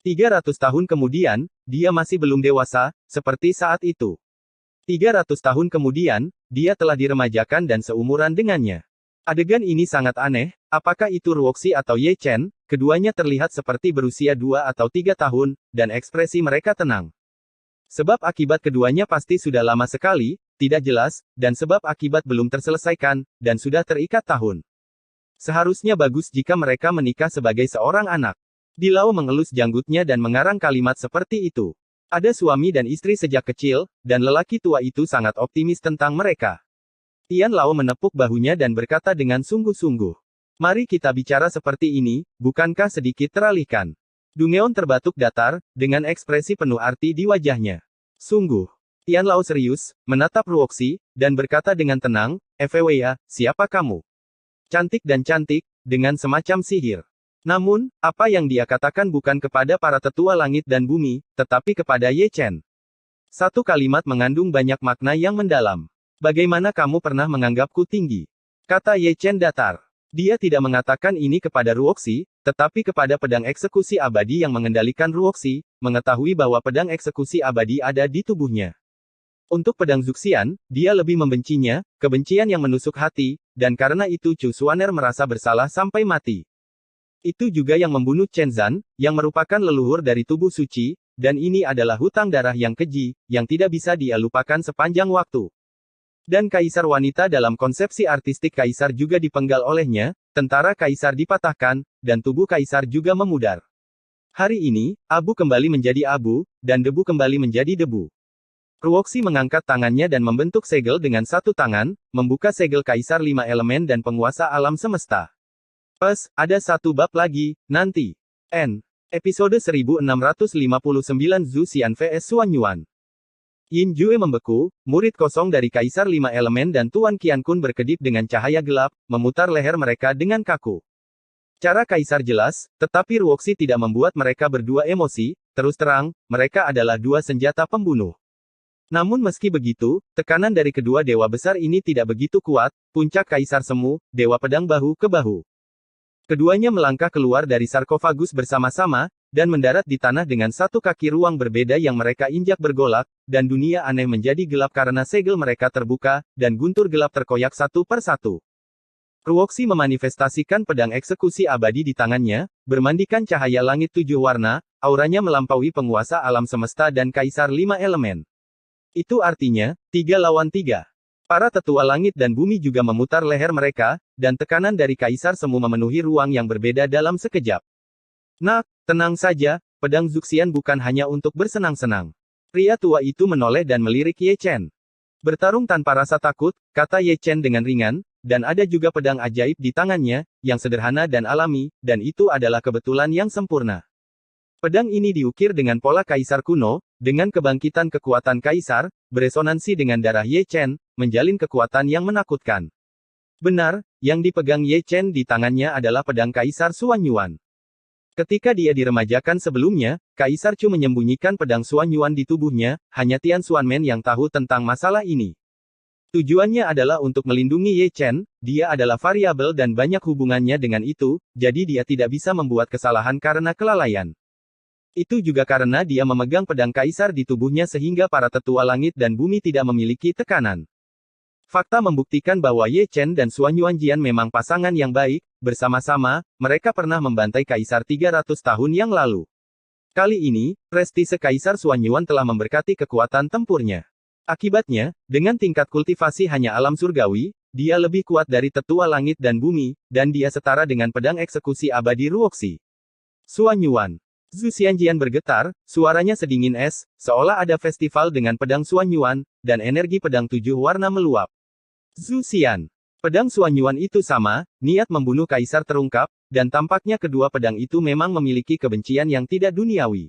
300 tahun kemudian, dia masih belum dewasa, seperti saat itu. 300 tahun kemudian, dia telah diremajakan dan seumuran dengannya. Adegan ini sangat aneh, apakah itu Ruoxi atau Ye Chen, keduanya terlihat seperti berusia 2 atau 3 tahun, dan ekspresi mereka tenang. Sebab akibat keduanya pasti sudah lama sekali, tidak jelas, dan sebab akibat belum terselesaikan, dan sudah terikat tahun. Seharusnya bagus jika mereka menikah sebagai seorang anak. Di Lao mengelus janggutnya dan mengarang kalimat seperti itu. Ada suami dan istri sejak kecil, dan lelaki tua itu sangat optimis tentang mereka. Tian Lao menepuk bahunya dan berkata dengan sungguh-sungguh. Mari kita bicara seperti ini, bukankah sedikit teralihkan? Dungeon terbatuk datar, dengan ekspresi penuh arti di wajahnya. Sungguh. Tian Lao serius, menatap Ruoxi, dan berkata dengan tenang, "FWA, siapa kamu?" Cantik dan cantik, dengan semacam sihir. Namun, apa yang dia katakan bukan kepada para tetua langit dan bumi, tetapi kepada Ye Chen. Satu kalimat mengandung banyak makna yang mendalam. Bagaimana kamu pernah menganggapku tinggi? Kata Ye Chen datar. Dia tidak mengatakan ini kepada Ruoxi, tetapi kepada pedang eksekusi abadi yang mengendalikan Ruoxi, mengetahui bahwa pedang eksekusi abadi ada di tubuhnya. Untuk pedang Zuxian, dia lebih membencinya, kebencian yang menusuk hati, dan karena itu Chu Xuaner merasa bersalah sampai mati. Itu juga yang membunuh Chen Zan, yang merupakan leluhur dari tubuh suci, dan ini adalah hutang darah yang keji, yang tidak bisa dia lupakan sepanjang waktu. Dan kaisar wanita dalam konsepsi artistik kaisar juga dipenggal olehnya, tentara kaisar dipatahkan, dan tubuh kaisar juga memudar. Hari ini, abu kembali menjadi abu, dan debu kembali menjadi debu. Ruoxi mengangkat tangannya dan membentuk segel dengan satu tangan, membuka segel kaisar 5 elemen dan penguasa alam semesta. Ada satu bab lagi, nanti. Episode 1659 Zhu Xian vs Suan Yuan. Yin Jue membeku, murid kosong dari Kaisar 5 Elemen dan Tuan Qiankun berkedip dengan cahaya gelap, memutar leher mereka dengan kaku. Cara Kaisar jelas, tetapi Ruoxi tidak membuat mereka berdua emosi, terus terang, mereka adalah dua senjata pembunuh. Namun meski begitu, tekanan dari kedua dewa besar ini tidak begitu kuat, puncak Kaisar Semu, dewa pedang bahu ke bahu. Keduanya melangkah keluar dari sarkofagus bersama-sama, dan mendarat di tanah dengan satu kaki ruang berbeda yang mereka injak bergolak, dan dunia aneh menjadi gelap karena segel mereka terbuka, dan guntur gelap terkoyak satu per satu. Ruoxi memanifestasikan pedang eksekusi abadi di tangannya, bermandikan cahaya langit 7 warna, auranya melampaui penguasa alam semesta dan kaisar 5 elemen. Itu artinya, 3 lawan 3. Para tetua langit dan bumi juga memutar leher mereka, dan tekanan dari kaisar semu memenuhi ruang yang berbeda dalam sekejap. Nah, tenang saja, pedang Zuxian bukan hanya untuk bersenang-senang. Pria tua itu menoleh dan melirik Ye Chen. Bertarung tanpa rasa takut, kata Ye Chen dengan ringan, dan ada juga pedang ajaib di tangannya, yang sederhana dan alami, dan itu adalah kebetulan yang sempurna. Pedang ini diukir dengan pola kaisar kuno, dengan kebangkitan kekuatan kaisar, beresonansi dengan darah Ye Chen, menjalin kekuatan yang menakutkan. Benar, yang dipegang Ye Chen di tangannya adalah pedang kaisar Suan Yuan. Ketika dia diremajakan sebelumnya, Kaisar Chu menyembunyikan pedang Suan Yuan di tubuhnya, hanya Tian Xuanmen yang tahu tentang masalah ini. Tujuannya adalah untuk melindungi Ye Chen, dia adalah variabel dan banyak hubungannya dengan itu, jadi dia tidak bisa membuat kesalahan karena kelalaian. Itu juga karena dia memegang pedang kaisar di tubuhnya sehingga para tetua langit dan bumi tidak memiliki tekanan. Fakta membuktikan bahwa Ye Chen dan Suan Yuanjian memang pasangan yang baik, bersama-sama, mereka pernah membantai kaisar 300 tahun yang lalu. Kali ini, prestise Kaisar Suan Yuan telah memberkati kekuatan tempurnya. Akibatnya, dengan tingkat kultivasi hanya alam surgawi, dia lebih kuat dari tetua langit dan bumi, dan dia setara dengan pedang eksekusi abadi Ruoxi. Suan Yuan. Zhu Xianjian bergetar, suaranya sedingin es, seolah ada festival dengan pedang Xuanyuan, dan energi pedang 7 warna meluap. Zhu Xian. Pedang Xuanyuan itu sama, niat membunuh kaisar terungkap, dan tampaknya kedua pedang itu memang memiliki kebencian yang tidak duniawi.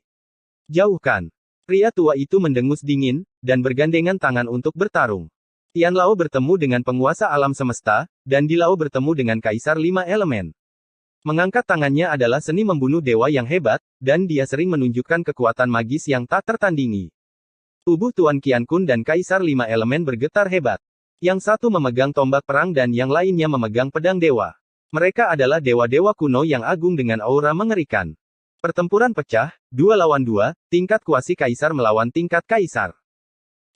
Jauhkan. Pria tua itu mendengus dingin, dan bergandengan tangan untuk bertarung. Tian Lao bertemu dengan penguasa alam semesta, dan Di Lao bertemu dengan kaisar 5 elemen. Mengangkat tangannya adalah seni membunuh dewa yang hebat, dan dia sering menunjukkan kekuatan magis yang tak tertandingi. Tubuh Tuan Qiankun dan Kaisar 5 Elemen bergetar hebat. Yang satu memegang tombak perang dan yang lainnya memegang pedang dewa. Mereka adalah dewa-dewa kuno yang agung dengan aura mengerikan. Pertempuran pecah, 2 lawan 2, tingkat kuasi Kaisar melawan tingkat Kaisar.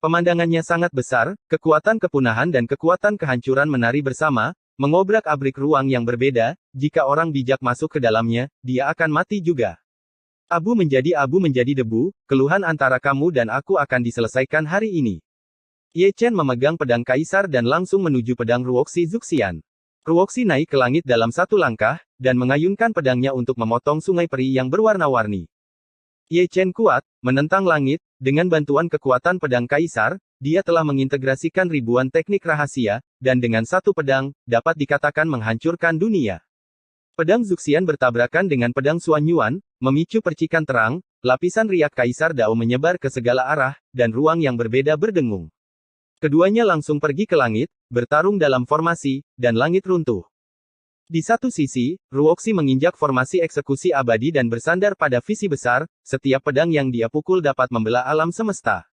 Pemandangannya sangat besar, kekuatan kepunahan dan kekuatan kehancuran menari bersama, mengobrak-abrik ruang yang berbeda, jika orang bijak masuk ke dalamnya, dia akan mati juga. Abu menjadi debu, keluhan antara kamu dan aku akan diselesaikan hari ini. Ye Chen memegang pedang kaisar dan langsung menuju pedang Ruoxi Zuxian. Ruoxi naik ke langit dalam satu langkah, dan mengayunkan pedangnya untuk memotong sungai peri yang berwarna-warni. Ye Chen kuat, menentang langit, dengan bantuan kekuatan pedang kaisar, dia telah mengintegrasikan ribuan teknik rahasia, dan dengan satu pedang, dapat dikatakan menghancurkan dunia. Pedang Zuxian bertabrakan dengan pedang Xuanyuan, memicu percikan terang, lapisan riak Kaisar Dao menyebar ke segala arah, dan ruang yang berbeda berdengung. Keduanya langsung pergi ke langit, bertarung dalam formasi, dan langit runtuh. Di satu sisi, Ruoxi menginjak formasi eksekusi abadi dan bersandar pada visi besar, setiap pedang yang dia pukul dapat membelah alam semesta.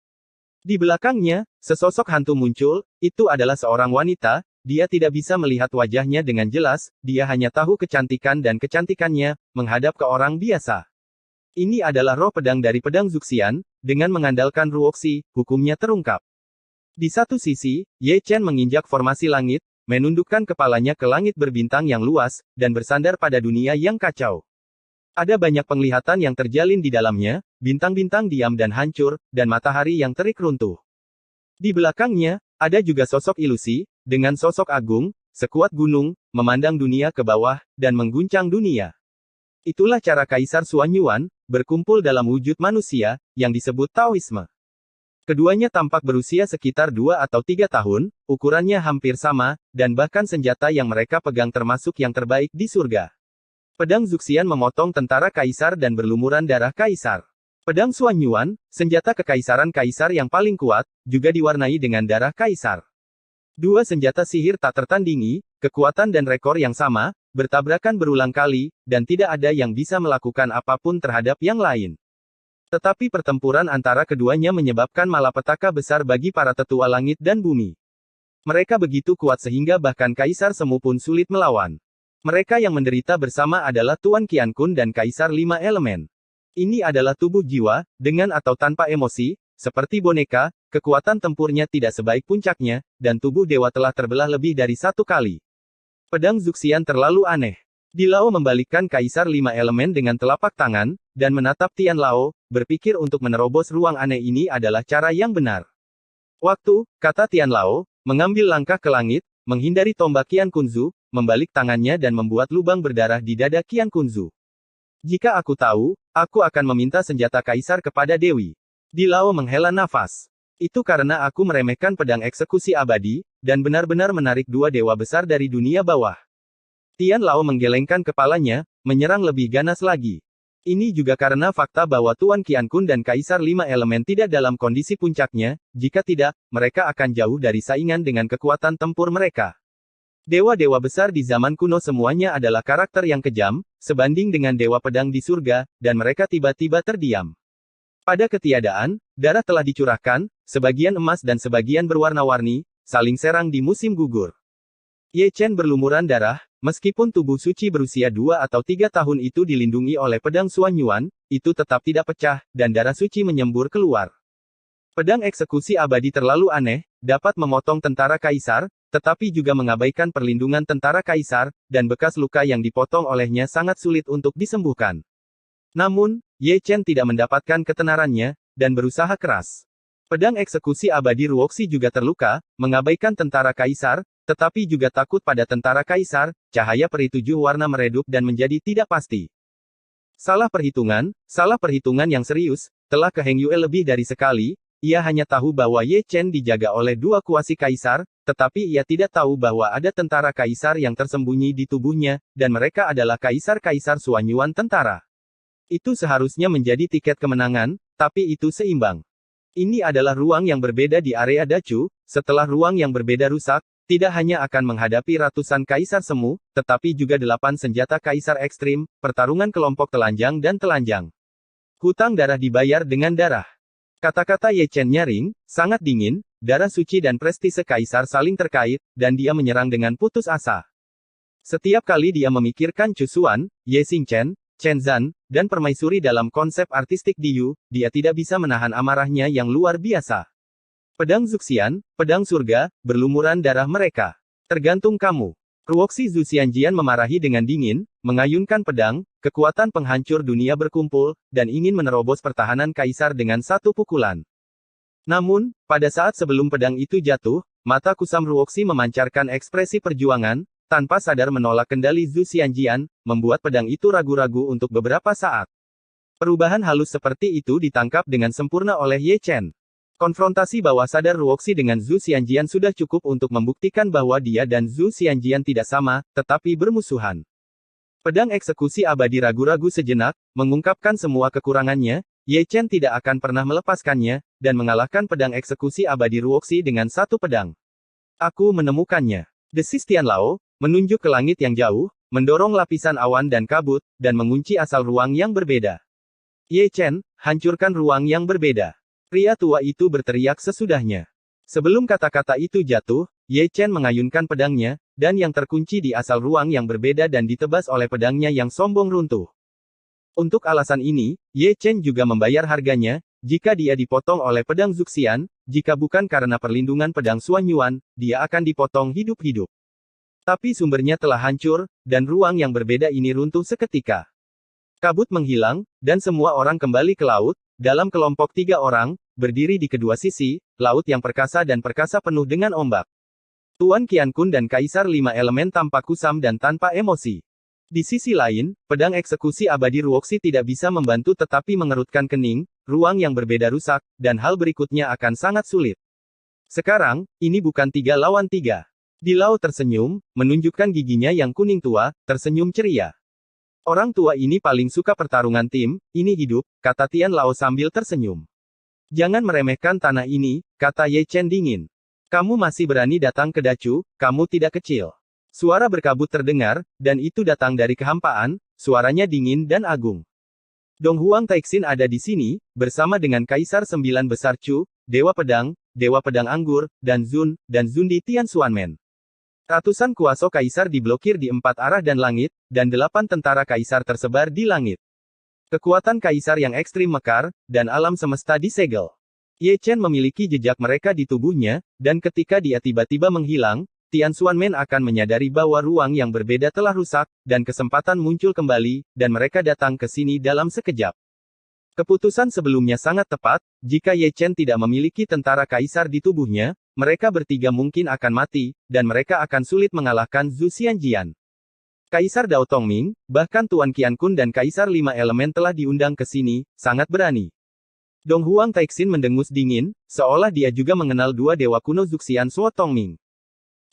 Di belakangnya, sesosok hantu muncul, itu adalah seorang wanita, dia tidak bisa melihat wajahnya dengan jelas, dia hanya tahu kecantikan dan kecantikannya, menghadap ke orang biasa. Ini adalah roh pedang dari pedang Zuxian, dengan mengandalkan Ruoxi, hukumnya terungkap. Di satu sisi, Ye Chen menginjak formasi langit, menundukkan kepalanya ke langit berbintang yang luas, dan bersandar pada dunia yang kacau. Ada banyak penglihatan yang terjalin di dalamnya, bintang-bintang diam dan hancur, dan matahari yang terik runtuh. Di belakangnya, ada juga sosok ilusi, dengan sosok agung, sekuat gunung, memandang dunia ke bawah, dan mengguncang dunia. Itulah cara Kaisar Xuanyuan, berkumpul dalam wujud manusia, yang disebut Taoisme. Keduanya tampak berusia sekitar 2 atau 3 tahun, ukurannya hampir sama, dan bahkan senjata yang mereka pegang termasuk yang terbaik di surga. Pedang Zuxian memotong tentara kaisar dan berlumuran darah kaisar. Pedang Xuanyuan, senjata kekaisaran kaisar yang paling kuat, juga diwarnai dengan darah kaisar. Dua senjata sihir tak tertandingi, kekuatan dan rekor yang sama, bertabrakan berulang kali, dan tidak ada yang bisa melakukan apapun terhadap yang lain. Tetapi pertempuran antara keduanya menyebabkan malapetaka besar bagi para tetua langit dan bumi. Mereka begitu kuat sehingga bahkan Kaisar Semu pun sulit melawan. Mereka yang menderita bersama adalah Tuan Qiankun dan Kaisar 5 Elemen. Ini adalah tubuh jiwa, dengan atau tanpa emosi, seperti boneka, kekuatan tempurnya tidak sebaik puncaknya, dan tubuh dewa telah terbelah lebih dari 1 kali. Pedang Zuxian terlalu aneh. Di Lao membalikkan Kaisar 5 Elemen dengan telapak tangan, dan menatap Tian Lao, berpikir untuk menerobos ruang aneh ini adalah cara yang benar. Waktu, kata Tian Lao, mengambil langkah ke langit, menghindari tombak Qian Kunzu, membalik tangannya dan membuat lubang berdarah di dada Qian Kunzu. Jika aku tahu, aku akan meminta senjata kaisar kepada Dewi. Di Lao menghela nafas. Itu karena aku meremehkan pedang eksekusi abadi, dan benar-benar menarik 2 dewa besar dari dunia bawah. Tian Lao menggelengkan kepalanya, menyerang lebih ganas lagi. Ini juga karena fakta bahwa Tuan Qiankun dan Kaisar 5 Elemen tidak dalam kondisi puncaknya, jika tidak, mereka akan jauh dari saingan dengan kekuatan tempur mereka. Dewa-dewa besar di zaman kuno semuanya adalah karakter yang kejam, sebanding dengan dewa pedang di surga, dan mereka tiba-tiba terdiam. Pada ketiadaan, darah telah dicurahkan, sebagian emas dan sebagian berwarna-warni, saling serang di musim gugur. Ye Chen berlumuran darah, meskipun tubuh suci berusia 2 atau 3 tahun itu dilindungi oleh pedang Xuanyuan, itu tetap tidak pecah, dan darah suci menyembur keluar. Pedang eksekusi abadi terlalu aneh, dapat memotong tentara kaisar, tetapi juga mengabaikan perlindungan tentara kaisar, dan bekas luka yang dipotong olehnya sangat sulit untuk disembuhkan. Namun, Ye Chen tidak mendapatkan ketenarannya, dan berusaha keras. Pedang eksekusi abadi Ruoxi juga terluka, mengabaikan tentara kaisar, tetapi juga takut pada tentara kaisar, cahaya peri 7 warna meredup dan menjadi tidak pasti. Salah perhitungan yang serius, telah ke Heng Yue lebih dari sekali, ia hanya tahu bahwa Ye Chen dijaga oleh dua kuasi kaisar, tetapi ia tidak tahu bahwa ada tentara kaisar yang tersembunyi di tubuhnya, dan mereka adalah kaisar-kaisar Suanyuan tentara. Itu seharusnya menjadi tiket kemenangan, tapi itu seimbang. Ini adalah ruang yang berbeda di area Dacu, setelah ruang yang berbeda rusak, tidak hanya akan menghadapi ratusan kaisar semu, tetapi juga 8 senjata kaisar ekstrim, pertarungan kelompok telanjang dan telanjang. Hutang darah dibayar dengan darah. Kata-kata Ye Chen nyaring, sangat dingin, darah suci dan prestise kaisar saling terkait, dan dia menyerang dengan putus asa. Setiap kali dia memikirkan Chu Xuan, Ye Xingchen, Chen Zan, dan permaisuri dalam konsep artistik Diyu, dia tidak bisa menahan amarahnya yang luar biasa. Pedang Zuxian, pedang surga, berlumuran darah mereka. Tergantung kamu. Ruoxi Zhu Xianjian memarahi dengan dingin, mengayunkan pedang, kekuatan penghancur dunia berkumpul, dan ingin menerobos pertahanan kaisar dengan satu pukulan. Namun, pada saat sebelum pedang itu jatuh, mata kusam Ruoxi memancarkan ekspresi perjuangan, tanpa sadar menolak kendali Zhu Xianjian, membuat pedang itu ragu-ragu untuk beberapa saat. Perubahan halus seperti itu ditangkap dengan sempurna oleh Ye Chen. Konfrontasi bawah sadar Ruoxi dengan Zhu Xianjian sudah cukup untuk membuktikan bahwa dia dan Zhu Xianjian tidak sama, tetapi bermusuhan. Pedang eksekusi abadi ragu-ragu sejenak, mengungkapkan semua kekurangannya, Ye Chen tidak akan pernah melepaskannya, dan mengalahkan pedang eksekusi abadi Ruoxi dengan satu pedang. Aku menemukannya. Desis Tianlao, menunjuk ke langit yang jauh, mendorong lapisan awan dan kabut, dan mengunci asal ruang yang berbeda. Ye Chen, hancurkan ruang yang berbeda. Pria tua itu berteriak sesudahnya. Sebelum kata-kata itu jatuh, Ye Chen mengayunkan pedangnya, dan yang terkunci di asal ruang yang berbeda dan ditebas oleh pedangnya yang sombong runtuh. Untuk alasan ini, Ye Chen juga membayar harganya, jika dia dipotong oleh pedang Zuxian, jika bukan karena perlindungan pedang Suanyuan, dia akan dipotong hidup-hidup. Tapi sumbernya telah hancur, dan ruang yang berbeda ini runtuh seketika. Kabut menghilang, dan semua orang kembali ke laut, dalam kelompok 3 orang, berdiri di kedua sisi, laut yang perkasa dan perkasa penuh dengan ombak. Tuan Qiankun dan Kaisar 5 Elemen tampak kusam dan tanpa emosi. Di sisi lain, pedang eksekusi abadi Ruoxi tidak bisa membantu tetapi mengerutkan kening, ruang yang berbeda rusak, dan hal berikutnya akan sangat sulit. Sekarang, ini bukan 3 lawan 3. Di Lao tersenyum, menunjukkan giginya yang kuning tua, tersenyum ceria. Orang tua ini paling suka pertarungan tim, ini hidup, kata Tian Lao sambil tersenyum. Jangan meremehkan tanah ini, kata Ye Chen dingin. Kamu masih berani datang ke Dacu, kamu tidak kecil. Suara berkabut terdengar, dan itu datang dari kehampaan, suaranya dingin dan agung. Dong Huang Taixin ada di sini, bersama dengan Kaisar 9 Besar Chu, Dewa Pedang Anggur, dan Zundi Tian Xuanmen. Ratusan kuasa kaisar diblokir di 4 arah dan langit, dan 8 tentara kaisar tersebar di langit. Kekuatan kaisar yang ekstrim mekar, dan alam semesta disegel. Ye Chen memiliki jejak mereka di tubuhnya, dan ketika dia tiba-tiba menghilang, Tian Xuanmen akan menyadari bahwa ruang yang berbeda telah rusak, dan kesempatan muncul kembali, dan mereka datang ke sini dalam sekejap. Keputusan sebelumnya sangat tepat, jika Ye Chen tidak memiliki tentara kaisar di tubuhnya, mereka bertiga mungkin akan mati, dan mereka akan sulit mengalahkan Zhu Xianjian. Kaisar Dao Tongming, bahkan Tuan Qiankun dan Kaisar 5 Elemen telah diundang ke sini, sangat berani. Dong Huang Taixin mendengus dingin, seolah dia juga mengenal dua dewa kuno Zuxian Suo Tongming.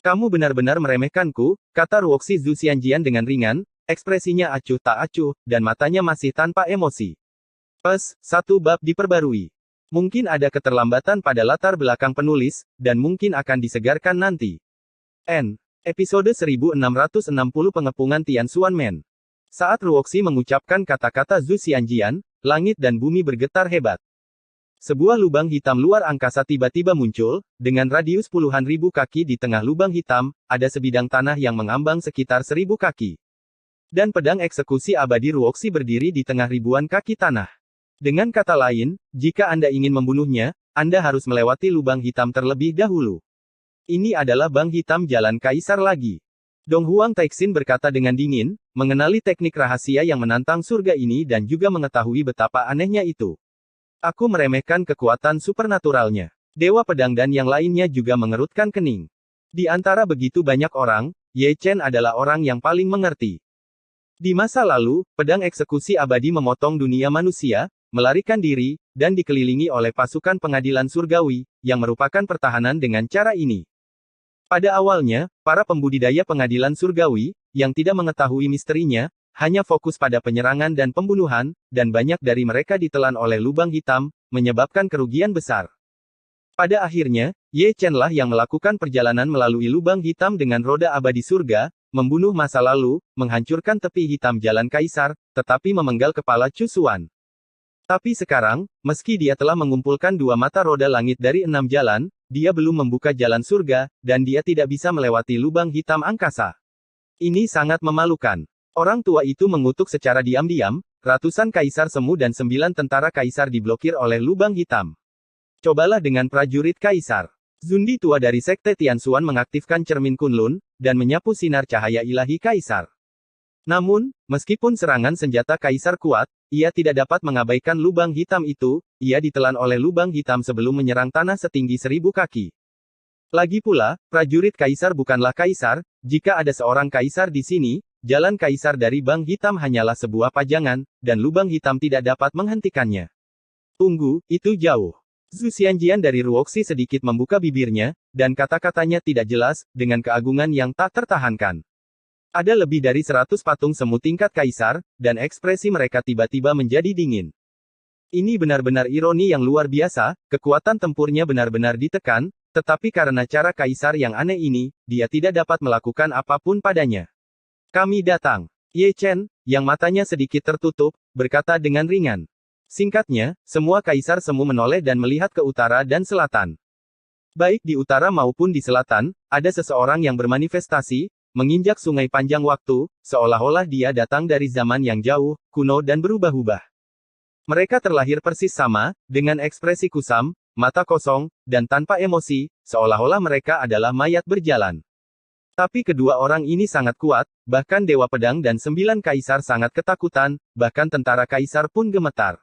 Kamu benar-benar meremehkanku, kata Ruoxi Zhu Xianjian dengan ringan, ekspresinya acuh tak acuh, dan matanya masih tanpa emosi. Satu bab diperbarui. Mungkin ada keterlambatan pada latar belakang penulis, dan mungkin akan disegarkan nanti. Episode 1660 Pengepungan Tian Xuanmen. Saat Ruoxi mengucapkan kata-kata Zhu Xianjian, langit dan bumi bergetar hebat. Sebuah lubang hitam luar angkasa tiba-tiba muncul, dengan radius puluhan ribu kaki di tengah lubang hitam, ada sebidang tanah yang mengambang sekitar 1000 kaki. Dan pedang eksekusi abadi Ruoxi berdiri di tengah ribuan kaki tanah. Dengan kata lain, jika Anda ingin membunuhnya, Anda harus melewati lubang hitam terlebih dahulu. Ini adalah Bang Hitam Jalan Kaisar lagi. Dong Huang Taixin berkata dengan dingin, mengenali teknik rahasia yang menantang surga ini dan juga mengetahui betapa anehnya itu. Aku meremehkan kekuatan supernaturalnya. Dewa Pedang dan yang lainnya juga mengerutkan kening. Di antara begitu banyak orang, Ye Chen adalah orang yang paling mengerti. Di masa lalu, pedang eksekusi abadi memotong dunia manusia, melarikan diri, dan dikelilingi oleh pasukan pengadilan surgawi, yang merupakan pertahanan dengan cara ini. Pada awalnya, para pembudidaya pengadilan surgawi, yang tidak mengetahui misterinya, hanya fokus pada penyerangan dan pembunuhan, dan banyak dari mereka ditelan oleh lubang hitam, menyebabkan kerugian besar. Pada akhirnya, Ye Chen lah yang melakukan perjalanan melalui lubang hitam dengan roda abadi surga, membunuh masa lalu, menghancurkan tepi hitam jalan kaisar, tetapi memenggal kepala Chu Xuan. Tapi sekarang, meski dia telah mengumpulkan 2 mata roda langit dari 6 jalan, dia belum membuka jalan surga, dan dia tidak bisa melewati lubang hitam angkasa. Ini sangat memalukan. Orang tua itu mengutuk secara diam-diam, ratusan kaisar semu dan 9 tentara kaisar diblokir oleh lubang hitam. Cobalah dengan prajurit kaisar. Zundi tua dari Sekte Tianxuan mengaktifkan cermin Kunlun, dan menyapu sinar cahaya ilahi kaisar. Namun, meskipun serangan senjata kaisar kuat, ia tidak dapat mengabaikan lubang hitam itu, ia ditelan oleh lubang hitam sebelum menyerang tanah setinggi 1000 kaki. Lagi pula, prajurit kaisar bukanlah kaisar, jika ada seorang kaisar di sini, jalan kaisar dari Bang Hitam hanyalah sebuah pajangan, dan lubang hitam tidak dapat menghentikannya. Tunggu, itu jauh. Zhu Xianjian dari Ruoxi sedikit membuka bibirnya, dan kata-katanya tidak jelas, dengan keagungan yang tak tertahankan. Ada lebih dari 100 patung semu tingkat kaisar, dan ekspresi mereka tiba-tiba menjadi dingin. Ini benar-benar ironi yang luar biasa, kekuatan tempurnya benar-benar ditekan, tetapi karena cara kaisar yang aneh ini, dia tidak dapat melakukan apapun padanya. Kami datang. Ye Chen, yang matanya sedikit tertutup, berkata dengan ringan. Singkatnya, semua kaisar semu menoleh dan melihat ke utara dan selatan. Baik di utara maupun di selatan, ada seseorang yang bermanifestasi, menginjak sungai panjang waktu, seolah-olah dia datang dari zaman yang jauh, kuno dan berubah-ubah. Mereka terlahir persis sama, dengan ekspresi kusam, mata kosong, dan tanpa emosi, seolah-olah mereka adalah mayat berjalan. Tapi kedua orang ini sangat kuat, bahkan Dewa Pedang dan 9 kaisar sangat ketakutan, bahkan tentara kaisar pun gemetar.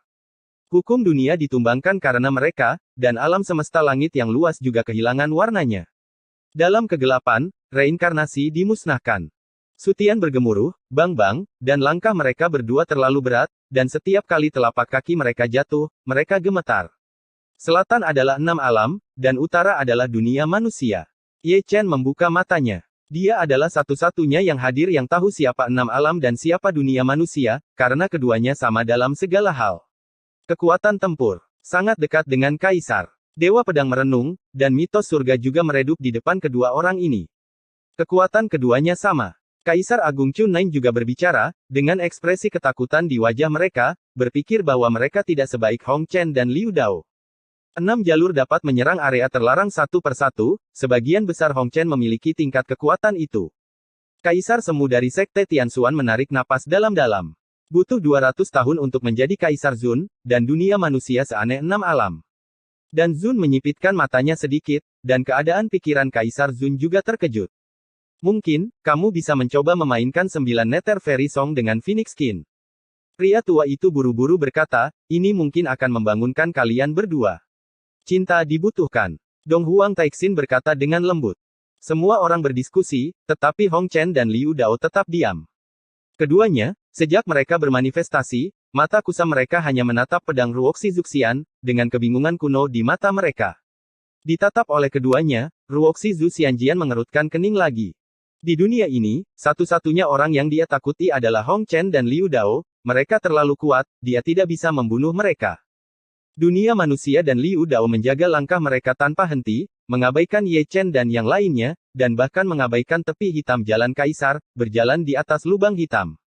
Hukum dunia ditumbangkan karena mereka, dan alam semesta langit yang luas juga kehilangan warnanya. Dalam kegelapan, reinkarnasi dimusnahkan. Sutian bergemuruh, bang-bang, dan langkah mereka berdua terlalu berat, dan setiap kali telapak kaki mereka jatuh, mereka gemetar. Selatan adalah 6 alam, dan utara adalah dunia manusia. Ye Chen membuka matanya. Dia adalah satu-satunya yang hadir yang tahu siapa 6 alam dan siapa dunia manusia, karena keduanya sama dalam segala hal. Kekuatan tempur. Sangat dekat dengan kaisar. Dewa Pedang merenung, dan mitos surga juga meredup di depan kedua orang ini. Kekuatan keduanya sama. Kaisar Agung Chunnain juga berbicara, dengan ekspresi ketakutan di wajah mereka, berpikir bahwa mereka tidak sebaik Hong Chen dan Liu Dao. 6 jalur dapat menyerang area terlarang satu persatu, sebagian besar Hong Chen memiliki tingkat kekuatan itu. Kaisar semu dari Sekte Tianxuan menarik napas dalam-dalam. Butuh 200 tahun untuk menjadi Kaisar Zun, dan dunia manusia seaneh 6 alam. Dan Zun menyipitkan matanya sedikit, dan keadaan pikiran Kaisar Zun juga terkejut. Mungkin, kamu bisa mencoba memainkan 9 Nether Fairy Song dengan Phoenix Skin. Pria tua itu buru-buru berkata, ini mungkin akan membangunkan kalian berdua. Cinta dibutuhkan. Dong Huang Taixin berkata dengan lembut. Semua orang berdiskusi, tetapi Hong Chen dan Liu Dao tetap diam. Keduanya, sejak mereka bermanifestasi, mata kusam mereka hanya menatap pedang Ruoxi Zuxian, dengan kebingungan kuno di mata mereka. Ditatap oleh keduanya, Ruoxi Zuxianjian mengerutkan kening lagi. Di dunia ini, satu-satunya orang yang dia takuti adalah Hong Chen dan Liu Dao, mereka terlalu kuat, dia tidak bisa membunuh mereka. Dunia manusia dan Liu Dao menjaga langkah mereka tanpa henti, mengabaikan Ye Chen dan yang lainnya, dan bahkan mengabaikan tepi hitam jalan kaisar, berjalan di atas lubang hitam.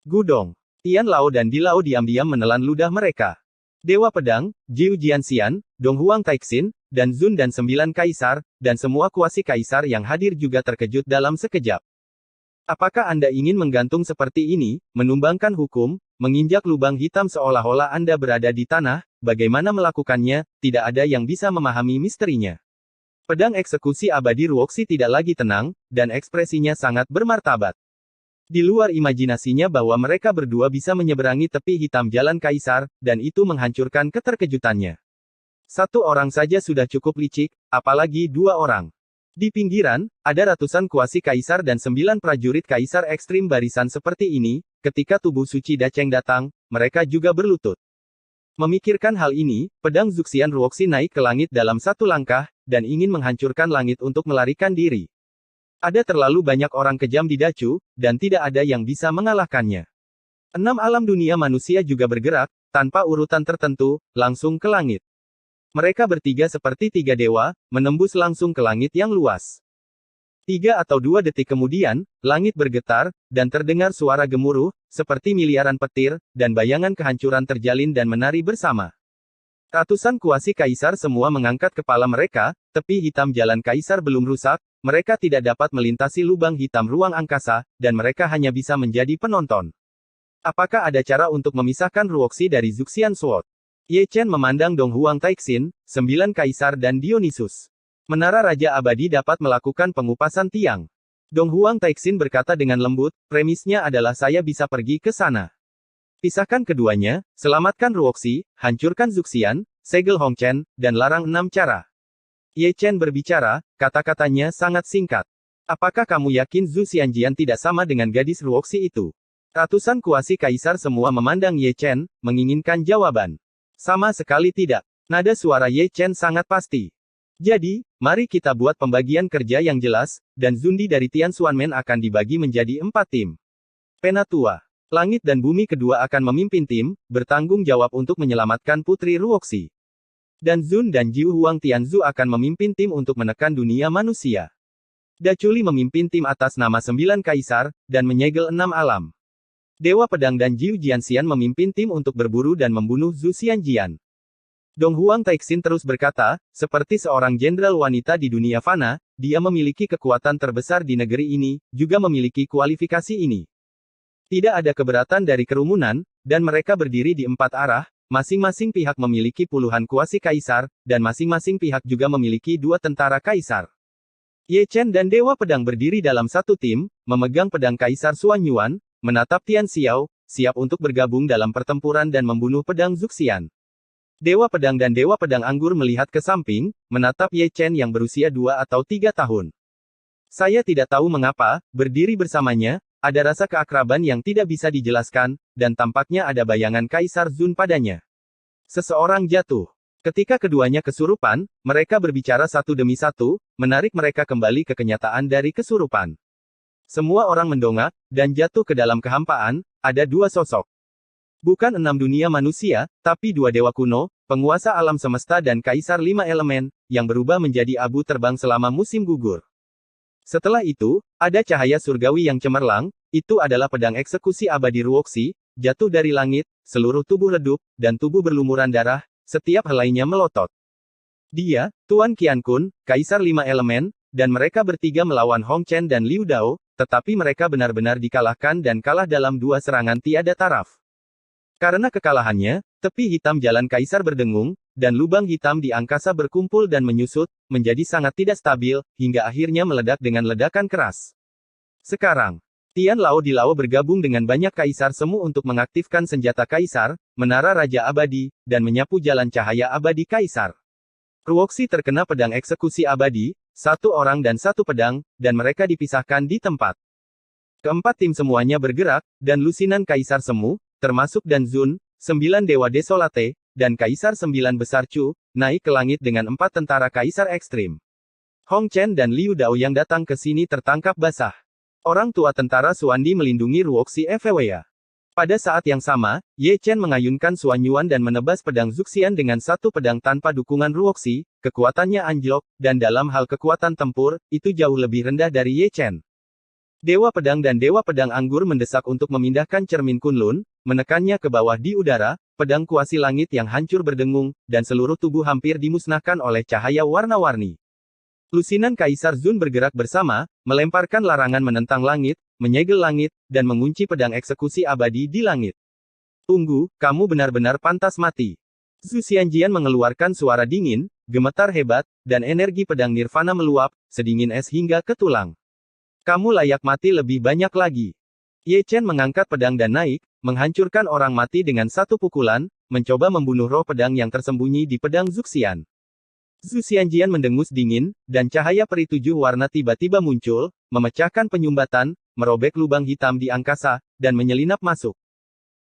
Gudong. Tian Lao dan Di Lao diam-diam menelan ludah mereka. Dewa Pedang, Jiu Jianxian, Dong Huang Taixin, dan Zun dan 9 kaisar, dan semua kuasi kaisar yang hadir juga terkejut dalam sekejap. Apakah Anda ingin menggantung seperti ini, menumbangkan hukum, menginjak lubang hitam seolah-olah Anda berada di tanah, bagaimana melakukannya, tidak ada yang bisa memahami misterinya. Pedang eksekusi abadi Ruoxi tidak lagi tenang, dan ekspresinya sangat bermartabat. Di luar imajinasinya bahwa mereka berdua bisa menyeberangi tepi hitam jalan kaisar, dan itu menghancurkan keterkejutannya. Satu orang saja sudah cukup licik, apalagi 2 orang. Di pinggiran, ada ratusan kuasi kaisar dan 9 prajurit kaisar ekstrim barisan seperti ini, ketika tubuh suci Dacheng datang, mereka juga berlutut. Memikirkan hal ini, pedang Zuxian Ruoxi naik ke langit dalam satu langkah, dan ingin menghancurkan langit untuk melarikan diri. Ada terlalu banyak orang kejam di Dacu, dan tidak ada yang bisa mengalahkannya. 6 alam dunia manusia juga bergerak, tanpa urutan tertentu, langsung ke langit. Mereka bertiga seperti 3 dewa, menembus langsung ke langit yang luas. 3 atau 2 detik kemudian, langit bergetar, dan terdengar suara gemuruh, seperti miliaran petir, dan bayangan kehancuran terjalin dan menari bersama. Ratusan kuasi kaisar semua mengangkat kepala mereka, tepi hitam jalan kaisar belum rusak, mereka tidak dapat melintasi lubang hitam ruang angkasa, dan mereka hanya bisa menjadi penonton. Apakah ada cara untuk memisahkan Ruoxi dari Zuxian Sword? Ye Chen memandang Dong Huang Taixin, 9 kaisar dan Dionysus. Menara Raja Abadi dapat melakukan pengupasan tiang. Dong Huang Taixin berkata dengan lembut, premisnya adalah saya bisa pergi ke sana. Pisahkan keduanya, selamatkan Ruoxi, hancurkan Zuxian, segel Hong Chen, dan larang 6 cara. Ye Chen berbicara, kata-katanya sangat singkat. Apakah kamu yakin Zhu Xianjian tidak sama dengan gadis Ruoxi itu? Ratusan kuasi kaisar semua memandang Ye Chen, menginginkan jawaban. Sama sekali tidak. Nada suara Ye Chen sangat pasti. Jadi, mari kita buat pembagian kerja yang jelas, dan Zundi dari Tian Xuanmen akan dibagi menjadi 4 tim. Penatua. Langit dan bumi kedua akan memimpin tim, bertanggung jawab untuk menyelamatkan Putri Ruoxi. Dan Zun dan Jiu Huang Tianzu akan memimpin tim untuk menekan dunia manusia. Daculi memimpin tim atas nama 9 kaisar, dan menyegel 6 alam. Dewa Pedang dan Jiu Jianxian memimpin tim untuk berburu dan membunuh Zhu Xianjian. Dong Huang Taixin terus berkata, seperti seorang jenderal wanita di dunia fana, dia memiliki kekuatan terbesar di negeri ini, juga memiliki kualifikasi ini. Tidak ada keberatan dari kerumunan, dan mereka berdiri di 4 arah, masing-masing pihak memiliki puluhan kuasi kaisar, dan masing-masing pihak juga memiliki 2 tentara kaisar. Ye Chen dan Dewa Pedang berdiri dalam satu tim, memegang pedang Kaisar Xuan Yuan, menatap Tian Xiao, siap untuk bergabung dalam pertempuran dan membunuh pedang Zuxian. Dewa Pedang dan Dewa Pedang Anggur melihat ke samping, menatap Ye Chen yang berusia 2 atau 3 tahun. Saya tidak tahu mengapa, berdiri bersamanya, ada rasa keakraban yang tidak bisa dijelaskan, dan tampaknya ada bayangan Kaisar Zun padanya. Seseorang jatuh. Ketika keduanya kesurupan, mereka berbicara satu demi satu, menarik mereka kembali ke kenyataan dari kesurupan. Semua orang mendongak, dan jatuh ke dalam kehampaan, ada 2 sosok. Bukan 6 dunia manusia, tapi 2 dewa kuno, penguasa alam semesta dan kaisar 5 elemen, yang berubah menjadi abu terbang selama musim gugur. Setelah itu, ada cahaya surgawi yang cemerlang, itu adalah pedang eksekusi abadi Ruoxi, jatuh dari langit, seluruh tubuh redup, dan tubuh berlumuran darah, setiap helainya melotot. Dia, Tuan Qiankun, kaisar 5 elemen, dan mereka bertiga melawan Hong Chen dan Liu Dao, tetapi mereka benar-benar dikalahkan dan kalah dalam 2 serangan tiada taraf. Karena kekalahannya, tepi hitam jalan kaisar berdengung, dan lubang hitam di angkasa berkumpul dan menyusut, menjadi sangat tidak stabil, hingga akhirnya meledak dengan ledakan keras. Sekarang, Tian Lao di Lao bergabung dengan banyak kaisar semu untuk mengaktifkan senjata kaisar, menara Raja Abadi, dan menyapu jalan cahaya abadi kaisar. Ruoxi terkena pedang eksekusi abadi, 1 orang dan 1 pedang, dan mereka dipisahkan di tempat. Keempat tim semuanya bergerak, dan lusinan kaisar semu, termasuk Dan Zun, 9 dewa desolate, dan kaisar 9 besar Chu, naik ke langit dengan 4 tentara kaisar ekstrim. Hong Chen dan Liu Dao yang datang ke sini tertangkap basah. Orang tua tentara Xuandi melindungi Ruoxi Fwya. Pada saat yang sama, Ye Chen mengayunkan Xuan Yuan dan menebas pedang Zuxian dengan 1 pedang tanpa dukungan Ruoxi, kekuatannya anjlok, dan dalam hal kekuatan tempur, itu jauh lebih rendah dari Ye Chen. Dewa Pedang dan Dewa Pedang Anggur mendesak untuk memindahkan cermin Kunlun, menekannya ke bawah di udara, pedang kuasi langit yang hancur berdengung, dan seluruh tubuh hampir dimusnahkan oleh cahaya warna-warni. Lusinan Kaisar Zun bergerak bersama, melemparkan larangan menentang langit, menyegel langit, dan mengunci pedang eksekusi abadi di langit. Tunggu, kamu benar-benar pantas mati. Zhu Xianjian mengeluarkan suara dingin, gemetar hebat, dan energi pedang nirvana meluap, sedingin es hingga ke tulang. Kamu layak mati lebih banyak lagi. Ye Chen mengangkat pedang dan naik, menghancurkan orang mati dengan 1 pukulan, mencoba membunuh roh pedang yang tersembunyi di pedang Zuxian. Zhu Xianjian mendengus dingin, dan cahaya peri 7 warna tiba-tiba muncul, memecahkan penyumbatan, merobek lubang hitam di angkasa, dan menyelinap masuk.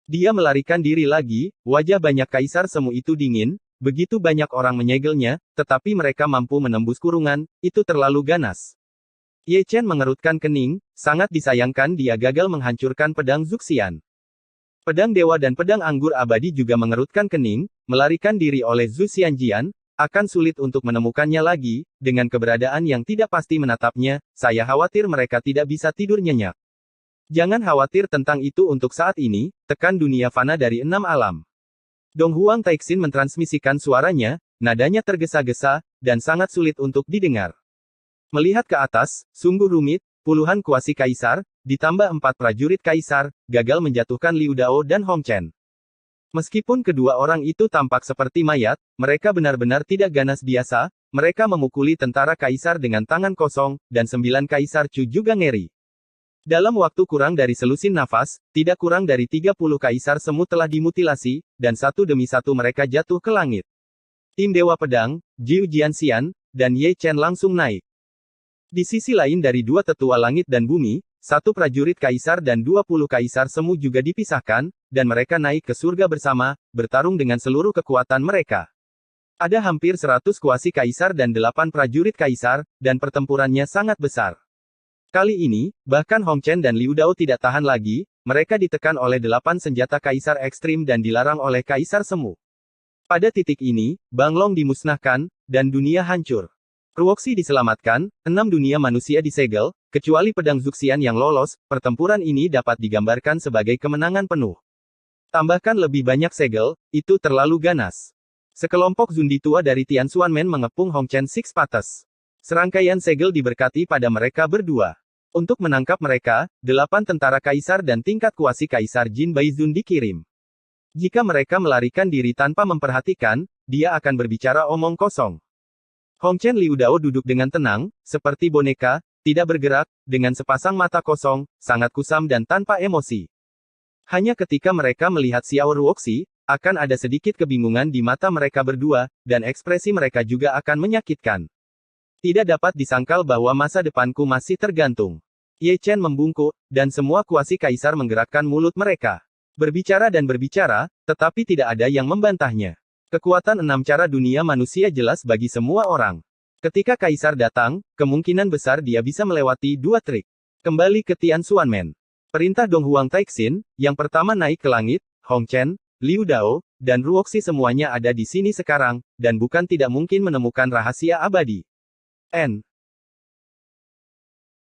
Dia melarikan diri lagi, wajah banyak kaisar semu itu dingin, begitu banyak orang menyegelnya, tetapi mereka mampu menembus kurungan, itu terlalu ganas. Ye Chen mengerutkan kening, sangat disayangkan dia gagal menghancurkan pedang Zuxian. Pedang dewa dan pedang anggur abadi juga mengerutkan kening, melarikan diri oleh Zhu Xianjian, akan sulit untuk menemukannya lagi, dengan keberadaan yang tidak pasti menatapnya, saya khawatir mereka tidak bisa tidur nyenyak. Jangan khawatir tentang itu untuk saat ini, tekan dunia fana dari 6 alam. Dong Huang Taixin mentransmisikan suaranya, nadanya tergesa-gesa, dan sangat sulit untuk didengar. Melihat ke atas, sungguh rumit, puluhan kuasi kaisar, ditambah 4 prajurit kaisar, gagal menjatuhkan Liu Dao dan Hong Chen. Meskipun kedua orang itu tampak seperti mayat, mereka benar-benar tidak ganas biasa, mereka memukuli tentara kaisar dengan tangan kosong, dan 9 kaisar Chu juga ngeri. Dalam waktu kurang dari selusin nafas, tidak kurang dari 30 kaisar semu telah dimutilasi, dan satu demi satu mereka jatuh ke langit. Tim Dewa Pedang, Jiu Jianxian, dan Ye Chen langsung naik. Di sisi lain dari dua tetua langit dan bumi, satu prajurit kaisar dan 20 kaisar semu juga dipisahkan, dan mereka naik ke surga bersama, bertarung dengan seluruh kekuatan mereka. Ada hampir 100 kuasi kaisar dan 8 prajurit kaisar, dan pertempurannya sangat besar. Kali ini, bahkan Hong Chen dan Liu Dao tidak tahan lagi, mereka ditekan oleh 8 senjata kaisar ekstrim dan dilarang oleh kaisar semu. Pada titik ini, Banglong dimusnahkan, dan dunia hancur. Ruoxi diselamatkan, 6 dunia manusia disegel, kecuali pedang Zuxian yang lolos, pertempuran ini dapat digambarkan sebagai kemenangan penuh. Tambahkan lebih banyak segel, itu terlalu ganas. Sekelompok Zundi tua dari Tianxuanmen mengepung Hong Chen Six Pates. Serangkaian segel diberkati pada mereka berdua. Untuk menangkap mereka, 8 tentara kaisar dan tingkat kuasi kaisar Jin Baizun dikirim. Jika mereka melarikan diri tanpa memperhatikan, dia akan berbicara omong kosong. Hong Chen Liu Dao duduk dengan tenang, seperti boneka, tidak bergerak, dengan sepasang mata kosong, sangat kusam dan tanpa emosi. Hanya ketika mereka melihat Xiao Ruoxi, akan ada sedikit kebingungan di mata mereka berdua, dan ekspresi mereka juga akan menyakitkan. Tidak dapat disangkal bahwa masa depanku masih tergantung. Ye Chen membungkuk, dan semua kuasi kaisar menggerakkan mulut mereka. Berbicara dan berbicara, tetapi tidak ada yang membantahnya. Kekuatan 6 cara dunia manusia jelas bagi semua orang. Ketika kaisar datang, kemungkinan besar dia bisa melewati 2 trik. Kembali ke Tianxuanmen. Perintah Dong Huang Taixin, yang pertama naik ke langit, Hong Chen, Liu Dao, dan Ruoxi semuanya ada di sini sekarang, dan bukan tidak mungkin menemukan rahasia abadi. N.